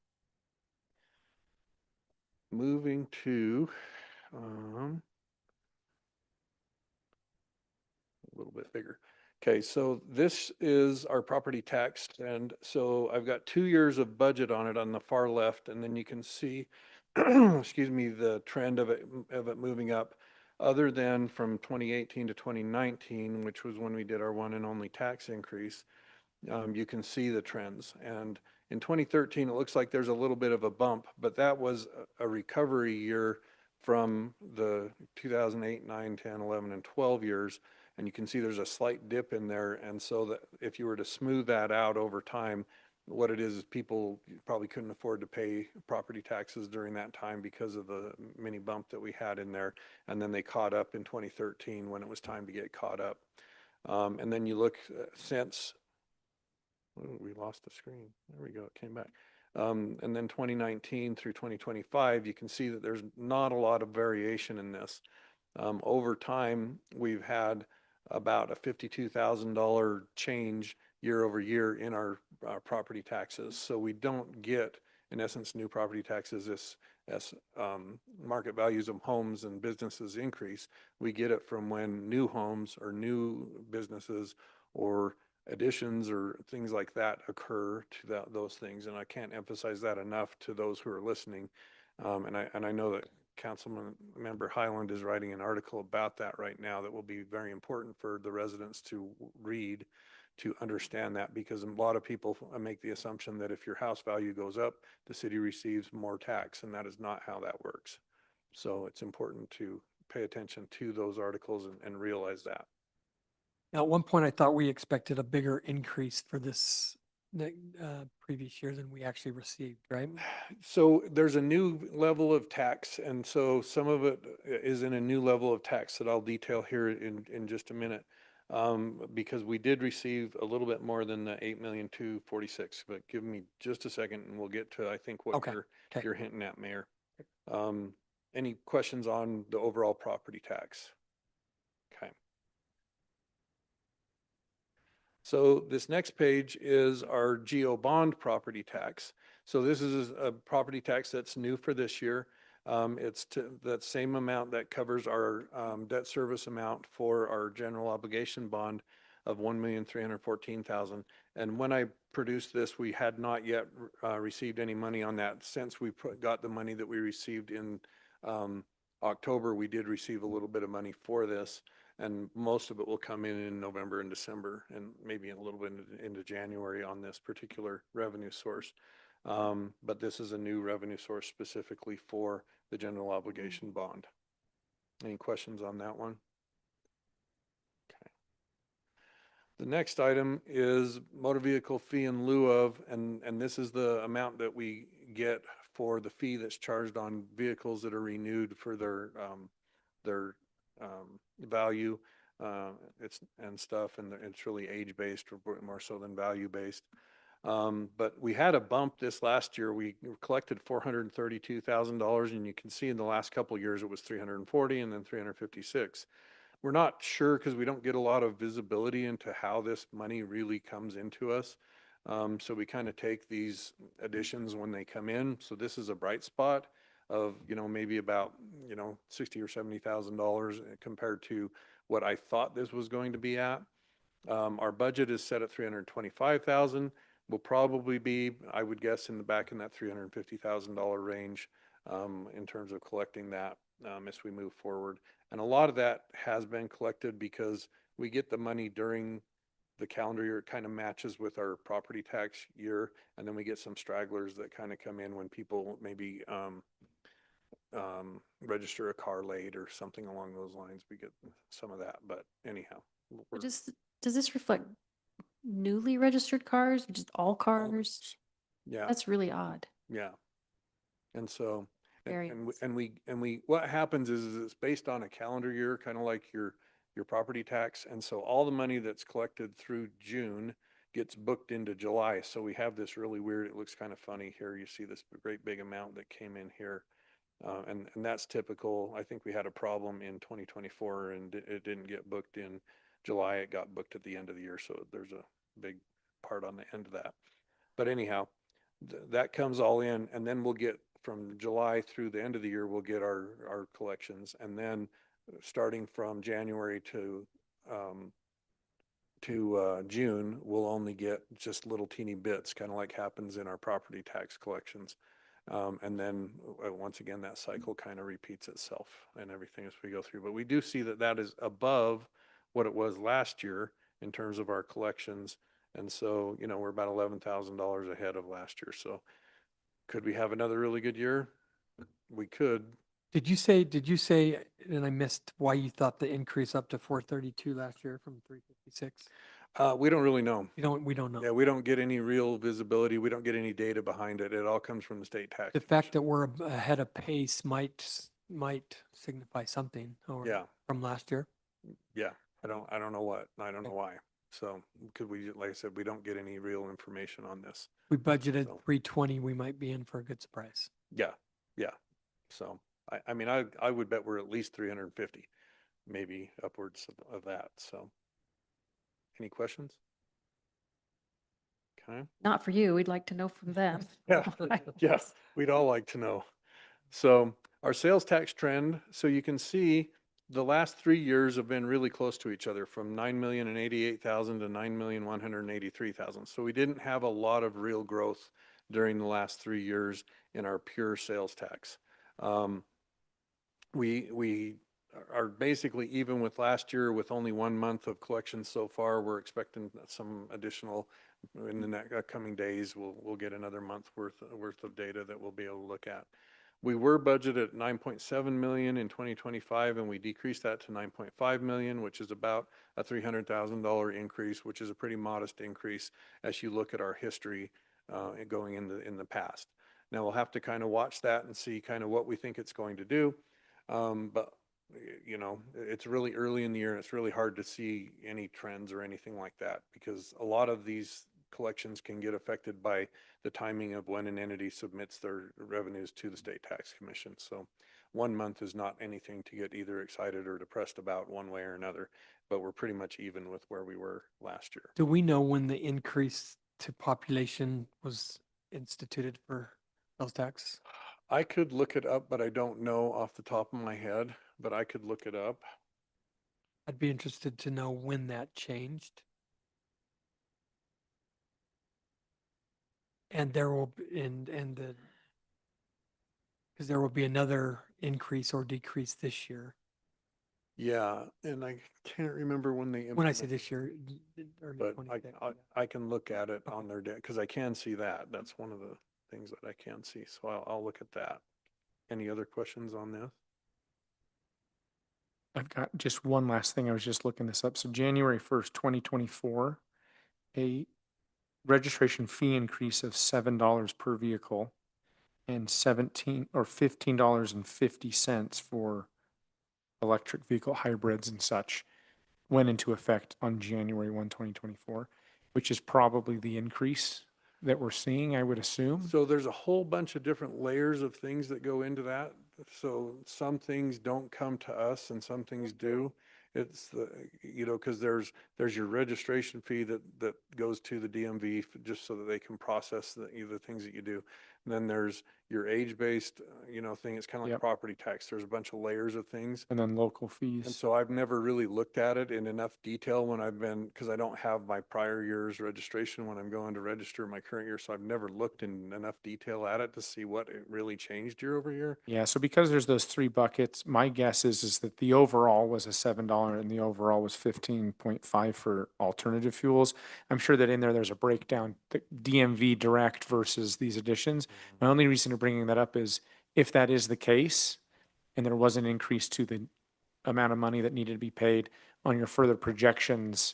Moving to a little bit bigger. Okay, so this is our property tax. And so I've got 2 years of budget on it on the far left, and then you can see, excuse me, the trend of it moving up. Other than from 2018 to 2019, which was when we did our one and only tax increase, you can see the trends. And in 2013, it looks like there's a little bit of a bump, but that was a recovery year from the 2008, 9, 10, 11, and 12 years. And you can see there's a slight dip in there. And so that if you were to smooth that out over time, what it is people probably couldn't afford to pay property taxes during that time because of the mini bump that we had in there. And then they caught up in 2013 when it was time to get caught up. And then you look since, we lost the screen. There we go. It came back. And then 2019 through 2025, you can see that there's not a lot of variation in this. Over time, we've had about a $52,000 change year over year in our property taxes. So we don't get, in essence, new property taxes as market values of homes and businesses increase. We get it from when new homes or new businesses or additions or things like that occur to those things. And I can't emphasize that enough to those who are listening. And I know that Councilman Member Highland is writing an article about that right now that will be very important for the residents to read, to understand that, because a lot of people make the assumption that if your house value goes up, the city receives more tax, and that is not how that works. So it's important to pay attention to those articles and realize that. Now, at one point, I thought we expected a bigger increase for this previous year than we actually received, right? So there's a new level of tax, and so some of it is in a new level of tax that I'll detail here in just a minute, because we did receive a little bit more than the 8,246,000. But give me just a second, and we'll get to I think what you're hinting at, Mayor. Any questions on the overall property tax? Okay. So this next page is our GO bond property tax. So this is a property tax that's new for this year. It's that same amount that covers our debt service amount for our general obligation bond of $1,314,000. And when I produced this, we had not yet received any money on that. Since we got the money that we received in October, we did receive a little bit of money for this. And most of it will come in November and December, and maybe a little bit into January on this particular revenue source. But this is a new revenue source specifically for the general obligation bond. Any questions on that one? Okay. The next item is motor vehicle fee in lieu of, and this is the amount that we get for the fee that's charged on vehicles that are renewed for their value and stuff, and it's really age-based or more so than value-based. But we had a bump this last year. We collected $432,000, and you can see in the last couple of years it was 340 and then 356. We're not sure because we don't get a lot of visibility into how this money really comes into us. So we kind of take these additions when they come in. So this is a bright spot of, maybe about, $60,000 or $70,000 compared to what I thought this was going to be at. Our budget is set at $325,000. Will probably be, I would guess, in that $350,000 range in terms of collecting that as we move forward. And a lot of that has been collected because we get the money during the calendar year kind of matches with our property tax year. And then we get some stragglers that kind of come in when people maybe register a car late or something along those lines. We get some of that, but anyhow. we're- Does this reflect newly registered cars, or just all cars? Yeah. That's really odd. Yeah. And so, Very and we, what happens is it's based on a calendar year, kind of like your property tax. And so all the money that's collected through June gets booked into July. So we have this really weird, it looks kind of funny here. You see this great big amount that came in here. And that's typical. I think we had a problem in 2024 and it didn't get booked in July. It got booked at the end of the year. So there's a big part on the end of that. But anyhow, that comes all in, and then we'll get from July through the end of the year, we'll get our collections. And then starting from January to June, we'll only get just little teeny bits, kind of like happens in our property tax collections. And then once again, that cycle kind of repeats itself and everything as we go through. But we do see that that is above what it was last year in terms of our collections. And so, we're about $11,000 ahead of last year. So could we have another really good year? We could. Did you say, and I missed why you thought the increase up to 432 last year from 356? We don't really know. We don't know. Yeah, we don't get any real visibility. We don't get any data behind it. It all comes from the state tax. The fact that we're ahead of pace might signify something Yeah. from last year. Yeah, I don't know what, I don't know why. So could we, like I said, we don't get any real information on this. We budgeted So- 320, we might be in for a good surprise. Yeah, yeah. So I mean, I would bet we're at least 350, maybe upwards of that. So any questions? Okay. Not for you. We'd like to know from them. Yeah, yes, we'd all like to know. So our sales tax trend, so you can see the last 3 years have been really close to each other, from 9,088,000 to 9,183,000. So we didn't have a lot of real growth during the last 3 years in our pure sales tax. We are basically even with last year with only 1 month of collections so far. We're expecting some additional in the next coming days. We'll get another month worth of data that we'll be able to look at. We were budgeted at 9.7 million in 2025, and we decreased that to 9.5 million, which is about a $300,000 increase, which is a pretty modest increase as you look at our history going in the past. Now we'll have to kind of watch that and see kind of what we think it's going to do. But it's really early in the year and it's really hard to see any trends or anything like that, because a lot of these collections can get affected by the timing of when an entity submits their revenues to the state tax commission. So 1 month is not anything to get either excited or depressed about one way or another, but we're pretty much even with where we were last year. Do we know when the increase to population was instituted for sales tax? I could look it up, but I don't know off the top of my head, but I could look it up. I'd be interested to know when that changed. And there will be, because there will be another increase or decrease this year. Yeah, and I can't remember when they When I say implemented, this year, early but 26. I can look at it on their day, because I can see that. That's one of the things that I can see. So I'll look at that. Any other questions on this? I've got just one last thing. I was just looking this up. So January 1st, 2024, a registration fee increase of $7 per vehicle and $15.50 for electric vehicle hybrids and such went into effect on January 1, 2024, which is probably the increase that we're seeing, I would assume. So there's a whole bunch of different layers of things that go into that. So some things don't come to us and some things do. It's because there's your registration fee that goes to the DMV just so that they can process the things that you do. And then there's your age-based, thing. It's kind of like Yep. property tax. There's a bunch of layers of things. And then local And fees. so I've never really looked at it in enough detail when I've been, because I don't have my prior year's registration when I'm going to register my current year. So I've never looked in enough detail at it to see what it really changed year over year. Yeah, so because there's those three buckets, my guess is that the overall was a $7 and the overall was 15.5 for alternative fuels. I'm sure that in there's a breakdown, the DMV direct versus these additions. My only reason for bringing that up is if that is the case and there was an increase to the amount of money that needed to be paid on your further projections,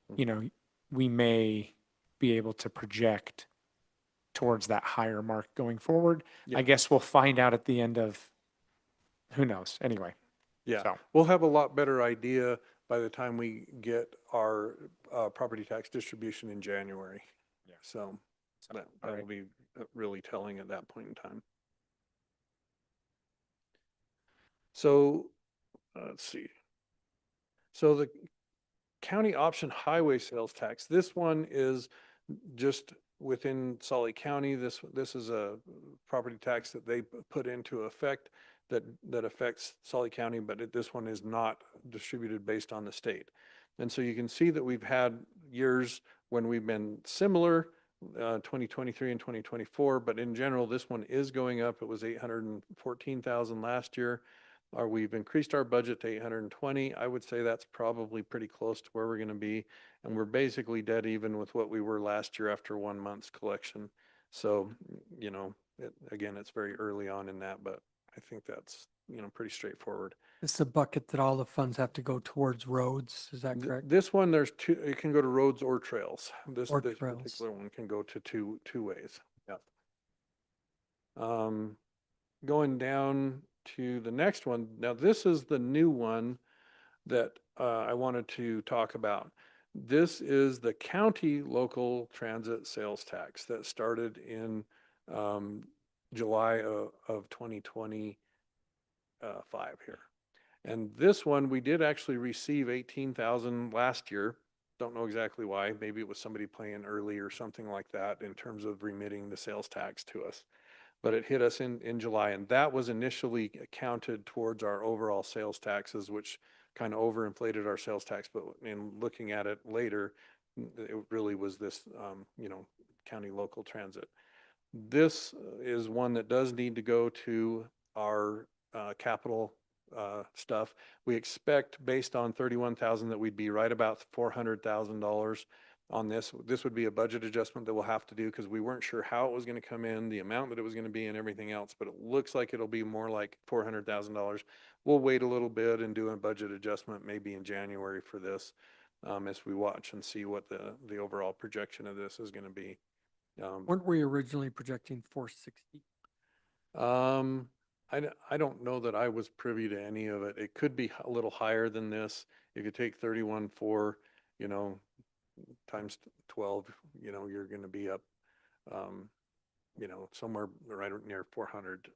we may be able to project towards that higher mark going forward. Yeah. I guess we'll find out at the end of, who knows, anyway. Yeah, So, we'll have a lot better idea by the time we get our property tax distribution in January. Yeah. So that all will right. be really telling at that point in time. So let's see. So the county option highway sales tax, this one is just within Sully County. This is a property tax that they put into effect that affects Sully County, but this one is not distributed based on the state. And so you can see that we've had years when we've been similar, 2023 and 2024, but in general, this one is going up. It was 814,000 last year. We've increased our budget to 820. I would say that's probably pretty close to where we're going to be. And we're basically dead even with what we were last year after 1 month's collection. So, again, it's very early on in that, but I think that's, pretty straightforward. It's a bucket that all the funds have to go towards roads. Is that correct? This one, there's two, it can go to roads or trails. This Or trails. particular one can go to two ways. Yep. Going down to the next one. Now, this is the new one that I wanted to talk about. This is the county local transit sales tax that started in July of 2025 here. And this one, we did actually receive 18,000 last year. Don't know exactly why. Maybe it was somebody paying early or something like that in terms of remitting the sales tax to us. But it hit us in July, and that was initially counted towards our overall sales taxes, which kind of overinflated our sales tax. But in looking at it later, it really was this, county local transit. This is one that does need to go to our capital stuff. We expect, based on 31,000, that we'd be right about $400,000 on this. This would be a budget adjustment that we'll have to do because we weren't sure how it was going to come in, the amount that it was going to be, and everything else. But it looks like it'll be more like $400,000. We'll wait a little bit and do a budget adjustment maybe in January for this, as we watch and see what the overall projection of this is going to be. Weren't we originally projecting 460? I don't know that I was privy to any of it. It could be a little higher than this. If you take 31.4, times 12, you're going to be up, somewhere right near 400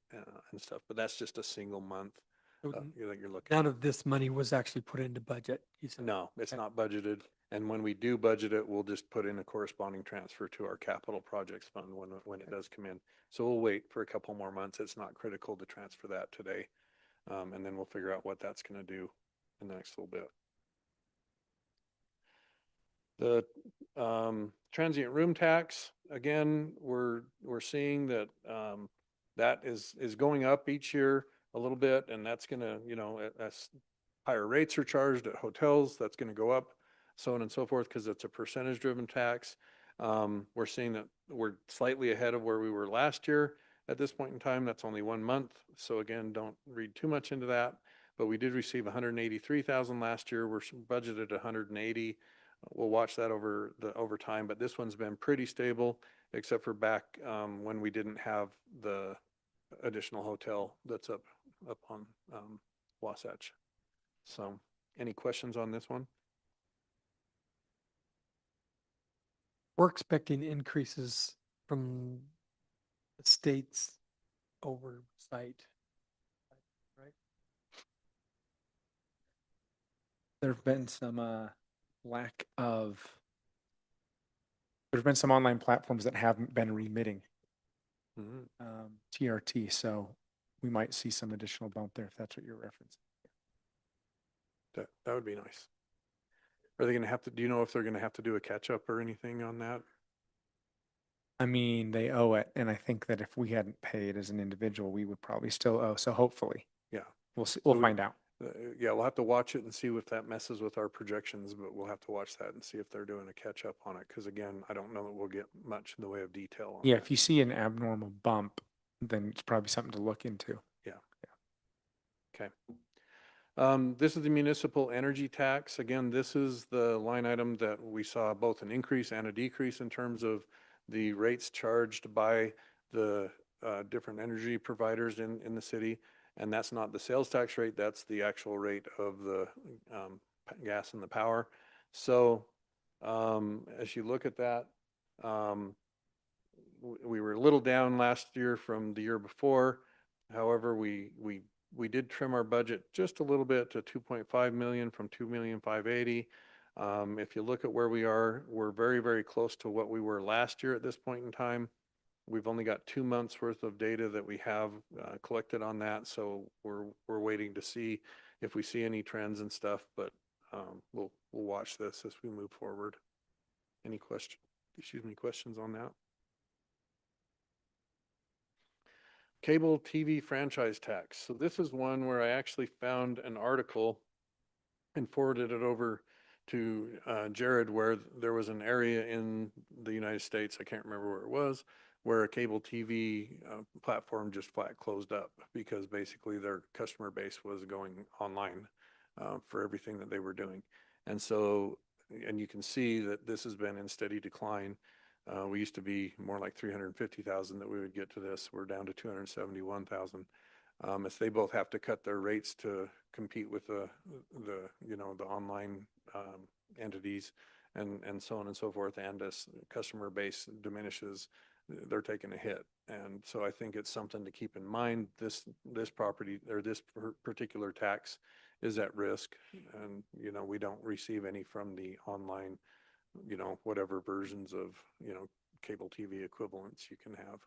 and stuff. But that's just a single month So that you're looking None at. of this money was actually put into budget, you said? No, it's Okay. not budgeted. And when we do budget it, we'll just put in a corresponding transfer to our capital projects fund when it does come in. So we'll wait for a couple more months. It's not critical to transfer that today. And then we'll figure out what that's going to do in the next little bit. The transient room tax, again, we're seeing that that is going up each year a little bit, and that's going to, as higher rates are charged at hotels, that's going to go up, so on and so forth, because it's a percentage driven tax. We're seeing that we're slightly ahead of where we were last year at this point in time. That's only 1 month. So again, don't read too much into that, but we did receive 183,000 last year. We're budgeted 180. We'll watch that over time, but this one's been pretty stable, except for back when we didn't have the additional hotel that's up on Wasatch. So any questions on this one? We're expecting increases from the state's oversight, right? there's been some there's been some online platforms that haven't been remitting. Mhm. TRT. So we might see some additional bump there if that's what you're referencing. That would be nice. Are they gonna have to, do you know if they're gonna have to do a catch-up or anything on that? I mean, they owe it, and I think that if we hadn't paid as an individual, we would probably still owe. So hopefully, Yeah. we'll see, So we'll find out. Yeah, we'll have to watch it and see if that messes with our projections, but we'll have to watch that and see if they're doing a catch-up on it. Because again, I don't know that we'll get much in the way of detail on Yeah, that. if you see an abnormal bump, then it's probably something to look into. Okay. This is the municipal energy tax. Again, this is the line item that we saw both an increase and a decrease in terms of the rates charged by the different energy providers in the city. And that's not the sales tax rate, that's the actual rate of the gas and the power. So as you look at that, we were a little down last year from the year before. However, we did trim our budget just a little bit to 2.5 million from 2,580,000. If you look at where we are, we're very, very close to what we were last year at this point in time. We've only got 2 months worth of data that we have collected on that, so we're waiting to see if we see any trends and stuff. But we'll watch this as we move forward. Any questions on that? Cable TV franchise tax. So this is one where I actually found an article and forwarded it over to Jared, where there was an area in the United States, I can't remember where it was, where a cable TV platform just flat closed up because basically their customer base was going online for everything that they were doing. And so, and you can see that this has been in steady decline. We used to be more like 350,000 that we would get to this. We're down to 271,000. As they both have to cut their rates to compete with the online entities and so on and so forth. And as customer base diminishes, they're taking a hit. And so I think it's something to keep in mind. This property or this particular tax is at risk, and we don't receive any from the online, whatever versions of cable TV equivalents you can have.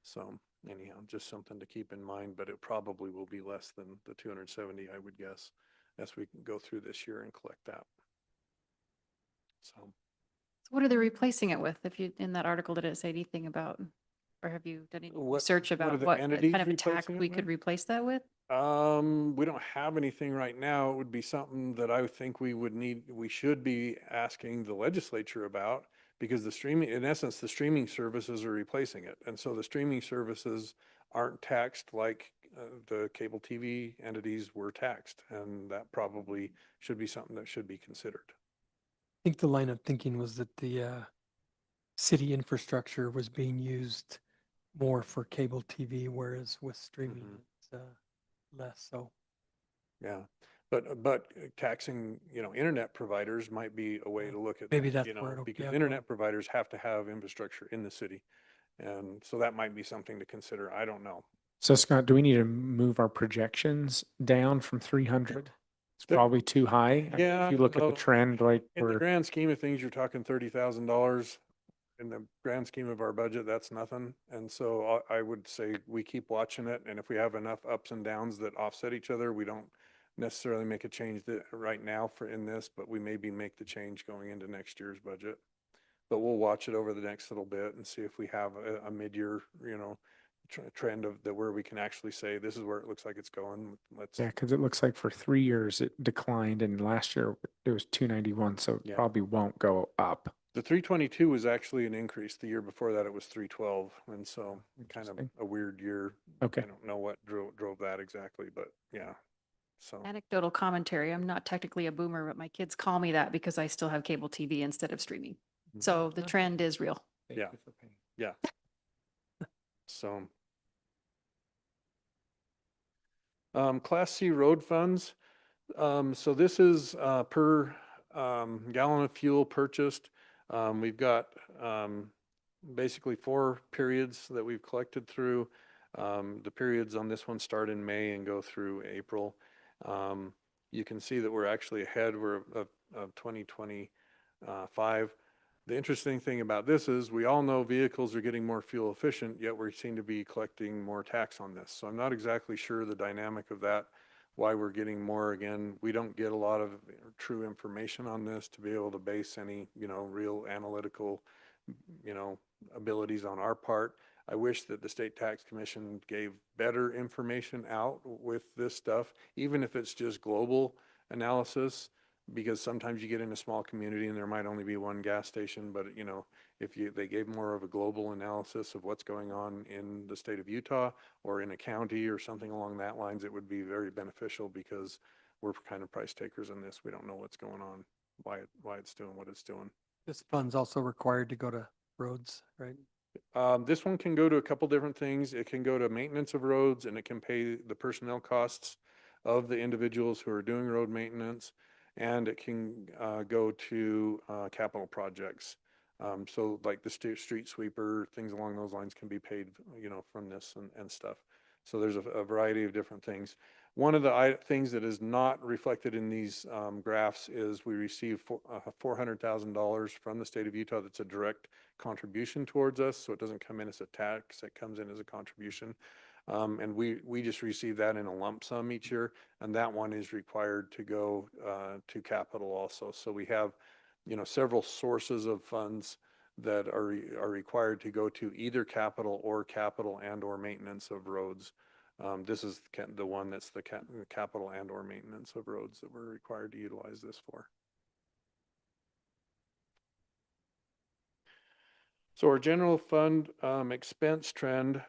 So anyhow, just something to keep in mind, but it probably will be less than the 270, I would guess, as we go through this year and collect that. So What are they replacing it with? If you, in that article, did it say anything about, or have you done any What- research what are about the what entities kind of a tax replacing it we could with? replace that with? we don't have anything right now. It would be something that I would think we should be asking the legislature about, because the streaming, in essence, the streaming services are replacing it. And so the streaming services aren't taxed like the cable TV entities were taxed. And that probably should be something that should be considered. I think the line of thinking was that the city infrastructure was being used more for cable TV, whereas with streaming, Mhm. it's less so. Yeah. But taxing, internet providers might be a way to look at Maybe that, that's where it'll because go. internet providers have to have infrastructure in the city. And so that might be something to consider. I don't know. So Scott, do we need to move our projections down from 300? It's There- probably too high. Yeah, If you look at the no, trend, like In the we're, grand scheme of things, you're talking $30,000. In the grand scheme of our budget, that's nothing. And so I would say we keep watching it. And if we have enough ups and downs that offset each other, we don't necessarily make a change right now in this, but we maybe make the change going into next year's budget. But we'll watch it over the next little bit and see if we have a mid-year, trend of where we can actually say, this is where it looks like it's going. yeah, because it looks like for 3 years it declined, and last year it was 291, so it Yeah. probably won't go up. The 322 was actually an increase. The year before that, it was 312. And so kind of Interesting. a weird year. Okay. I don't know what drove that exactly, but yeah. So, Anecdotal commentary. I'm not technically a boomer, but my kids call me that because I still have cable TV instead of streaming. So the trend is real. Thank Yeah. you for paying. yeah. So. Class C road funds. So this is per gallon of fuel purchased. We've got basically 4 periods that we've collected through. The periods on this one start in May and go through April. You can see that we're actually ahead of 2025. the interesting thing about this is we all know vehicles are getting more fuel efficient, yet we seem to be collecting more tax on this. So I'm not exactly sure the dynamic of that, why we're getting more. Again, we don't get a lot of true information on this to be able to base any, real analytical, abilities on our part. I wish that the State Tax Commission gave better information out with this stuff, even if it's just global analysis, because sometimes you get in a small community and there might only be one gas station, but if they gave more of a global analysis of what's going on in the state of Utah or in a county or something along that lines, it would be very beneficial, because we're kind of price takers in this. We don't know what's going on, why it's doing what it's doing. This fund's also required to go to roads, right? This one can go to a couple different things. It can go to maintenance of roads, and it can pay the personnel costs of the individuals who are doing road maintenance, and it can go to capital projects. So like the street sweeper, things along those lines can be paid, from this and stuff. So there's a variety of different things. One of the things that is not reflected in these graphs is we received $400,000 from the state of Utah. That's a direct contribution towards us. So it doesn't come in as a tax, it comes in as a contribution. And we just receive that in a lump sum each year. And that one is required to go to capital also. So we have, several sources of funds that are required to go to either capital and or maintenance of roads. This is the one that's the capital and or maintenance of roads that we're required to utilize this for. So our general fund expense trend,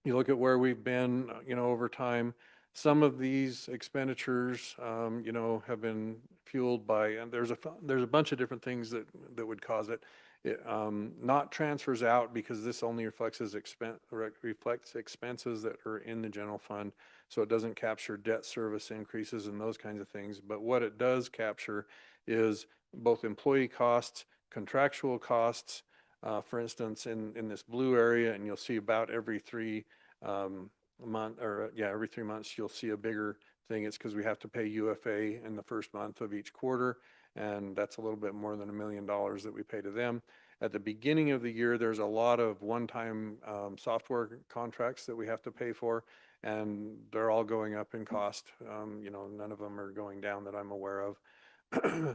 you look at where we've been, over time. Some of these expenditures, have been fueled by, and there's a bunch of different things that would cause it. Not transfers out, because this only reflects expenses that are in the general fund. So it doesn't capture debt service increases and those kinds of things. But what it does capture is both employee costs, contractual costs. For instance, in this blue area, and you'll see about every 3 every 3 months, you'll see a bigger thing. It's because we have to pay UFA in the first month of each quarter. And that's a little bit more than $1 million that we pay to them. At the beginning of the year, there's a lot of one-time software contracts that we have to pay for, and they're all going up in cost. None of them are going down that I'm aware of.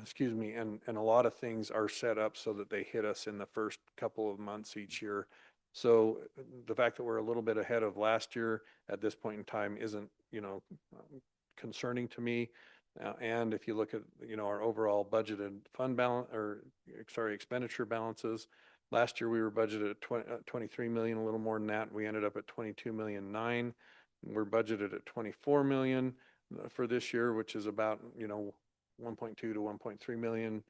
Excuse me. And a lot of things are set up so that they hit us in the first couple of months each year. So the fact that we're a little bit ahead of last year at this point in time isn't, concerning to me. And if you look at, our overall budgeted fund balance, expenditure balances, last year we were budgeted at 23 million, a little more than that. We ended up at 22.9 million. We're budgeted at 24 million for this year, which is about, 1.2 to 1.3 million,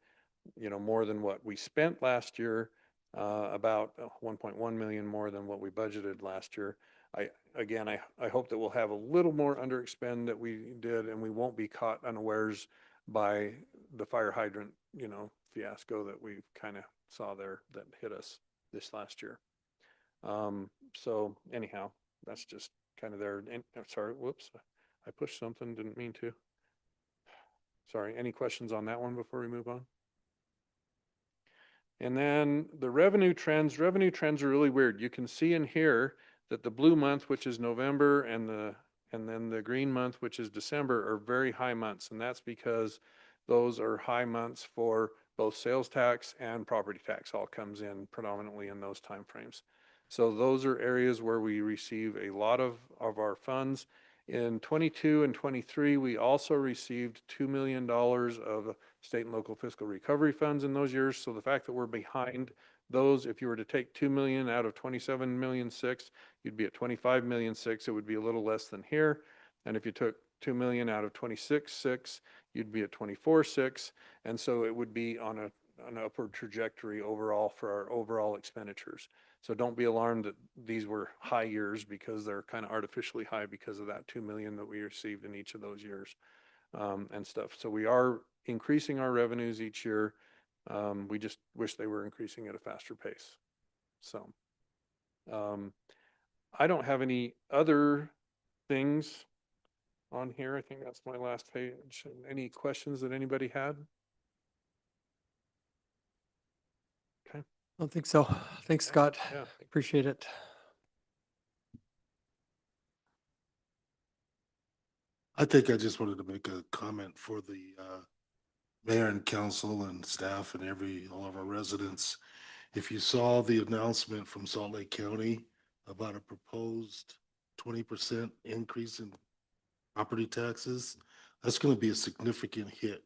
more than what we spent last year, about 1.1 million more than what we budgeted last year. I hope that we'll have a little more underexpend that we did, and we won't be caught unawares by the fire hydrant, fiasco that we kind of saw there that hit us this last year. So anyhow, that's just kind of there. And sorry, whoops, I pushed something, didn't mean to. Sorry, any questions on that one before we move on? And then the revenue trends are really weird. You can see in here that the blue month, which is November, and then the green month, which is December, are very high months. And that's because those are high months for both sales tax and property tax. All comes in predominantly in those timeframes. So those are areas where we receive a lot of our funds. In 22 and 23, we also received $2 million of state and local fiscal recovery funds in those years. So the fact that we're behind those, if you were to take 2 million out of 27.6 million, you'd be at 25.6 million. It would be a little less than here. And if you took 2 million out of 26.6, you'd be at 24.6. And so it would be on an upward trajectory overall for our overall expenditures. So don't be alarmed that these were high years, because they're kind of artificially high because of that 2 million that we received in each of those years and stuff. So we are increasing our revenues each year. We just wish they were increasing at a faster pace. So I don't have any other things on here. I think that's my last page. Any questions that anybody had? I don't think so. Thanks, Scott. Yeah. Appreciate it. I think I just wanted to make a comment for the mayor and council and staff and all of our residents. If you saw the announcement from Salt Lake County about a proposed 20% increase in property taxes, that's going to be a significant hit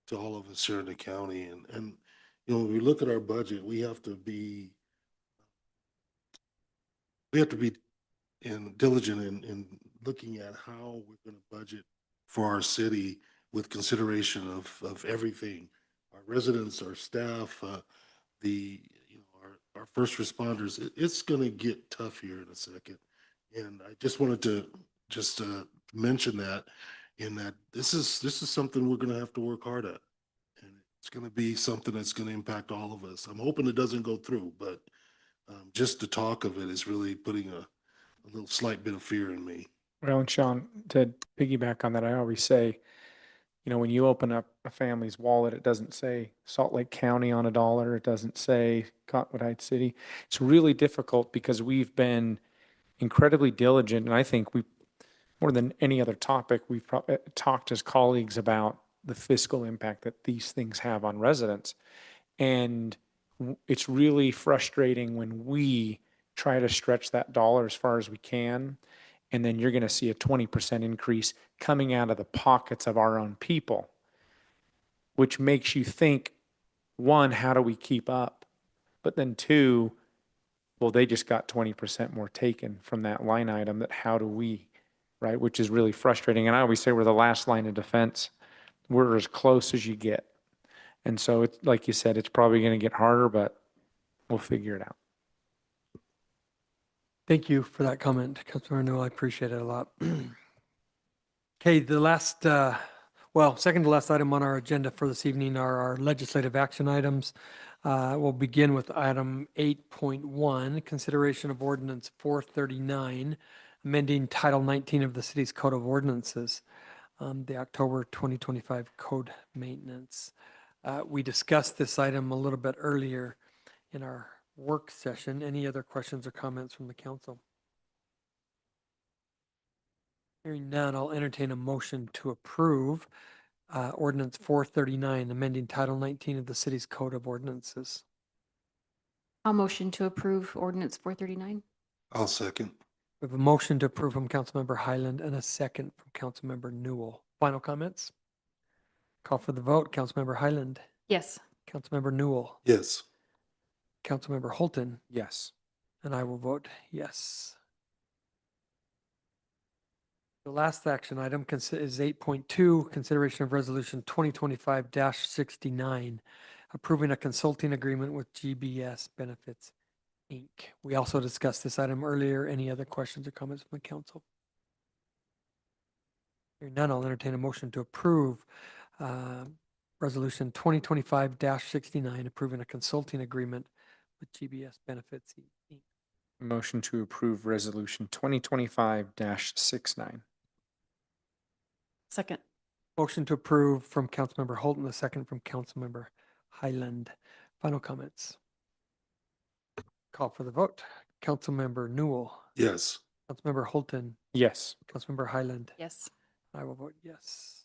to all of us here in the county. And you know, when we look at our budget, we have to be diligent in looking at how we're going to budget for our city with consideration of everything, our residents, our staff, our first responders. It's going to get tough here in a second. And I just wanted to mention that this is something we're going to have to work hard at. And it's going to be something that's going to impact all of us. I'm hoping it doesn't go through, but just the talk of it is really putting a little slight bit of fear in me. Well, and Sean, to piggyback on that, I always say, you know, when you open up a family's wallet, it doesn't say Salt Lake County on a dollar. It doesn't say Cottonwood Heights City. It's really difficult because we've been incredibly diligent. And I think more than any other topic, we've talked as colleagues about the fiscal impact that these things have on residents. And it's really frustrating when we try to stretch that dollar as far as we can. And then you're going to see a 20% increase coming out of the pockets of our own people, which makes you think, one, how do we keep up? But then two, well, they just got 20% more taken from that line item, that how do we, right? Which is really frustrating. And I always say we're the last line of defense. We're as close as you get. And so it's like you said, it's probably going to get harder, but we'll figure it out. Thank you for that comment, Councilmember Newell. I appreciate it a lot. Okay, the last, second to last item on our agenda for this evening are our legislative action items. We'll begin with item 8.1, consideration of ordinance 439, amending Title 19 of the city's Code of Ordinances, the October 2025 code maintenance. We discussed this item a little bit earlier in our work session. Any other questions or comments from the council? Hearing none, I'll entertain a motion to approve ordinance 439, amending Title 19 of the city's Code of Ordinances. I'll motion to approve ordinance 439. I'll second. We have a motion to approve from Councilmember Highland and a second from Councilmember Newell. Final comments? Call for the vote. Councilmember Highland, Yes. Councilmember Newell, Yes. Councilmember Holton, Yes. and I will vote yes. The last action item is 8.2, consideration of resolution 2025-69, approving a consulting agreement with GBS Benefits, Inc. We also discussed this item earlier. Any other questions or comments from the council? Hearing none, I'll entertain a motion to approve resolution 2025-69, approving a consulting agreement with GBS Benefits, Inc. Motion to approve resolution 2025-69. Second. Motion to approve from Councilmember Holton, the second from Councilmember Highland. Final comments. Call for the vote. Councilmember Newell, Yes. Councilmember Holton, Yes. Councilmember Highland. Yes. I will vote yes.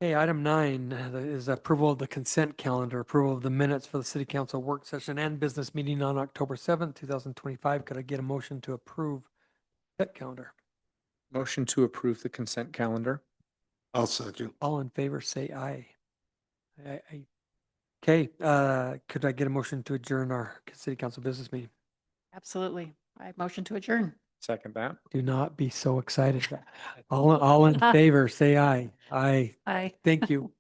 Okay, item 9 is approval of the consent calendar, approval of the minutes for the city council work session and business meeting on October 7th, 2025. Could I get a motion to approve that calendar? Motion to approve the consent calendar. I'll second. All in favor, say aye. Okay, could I get a motion to adjourn our city council business meeting? Absolutely. I motion to adjourn. Second that. Do not be so excited. All in favor, say aye. Aye. Aye. Thank you.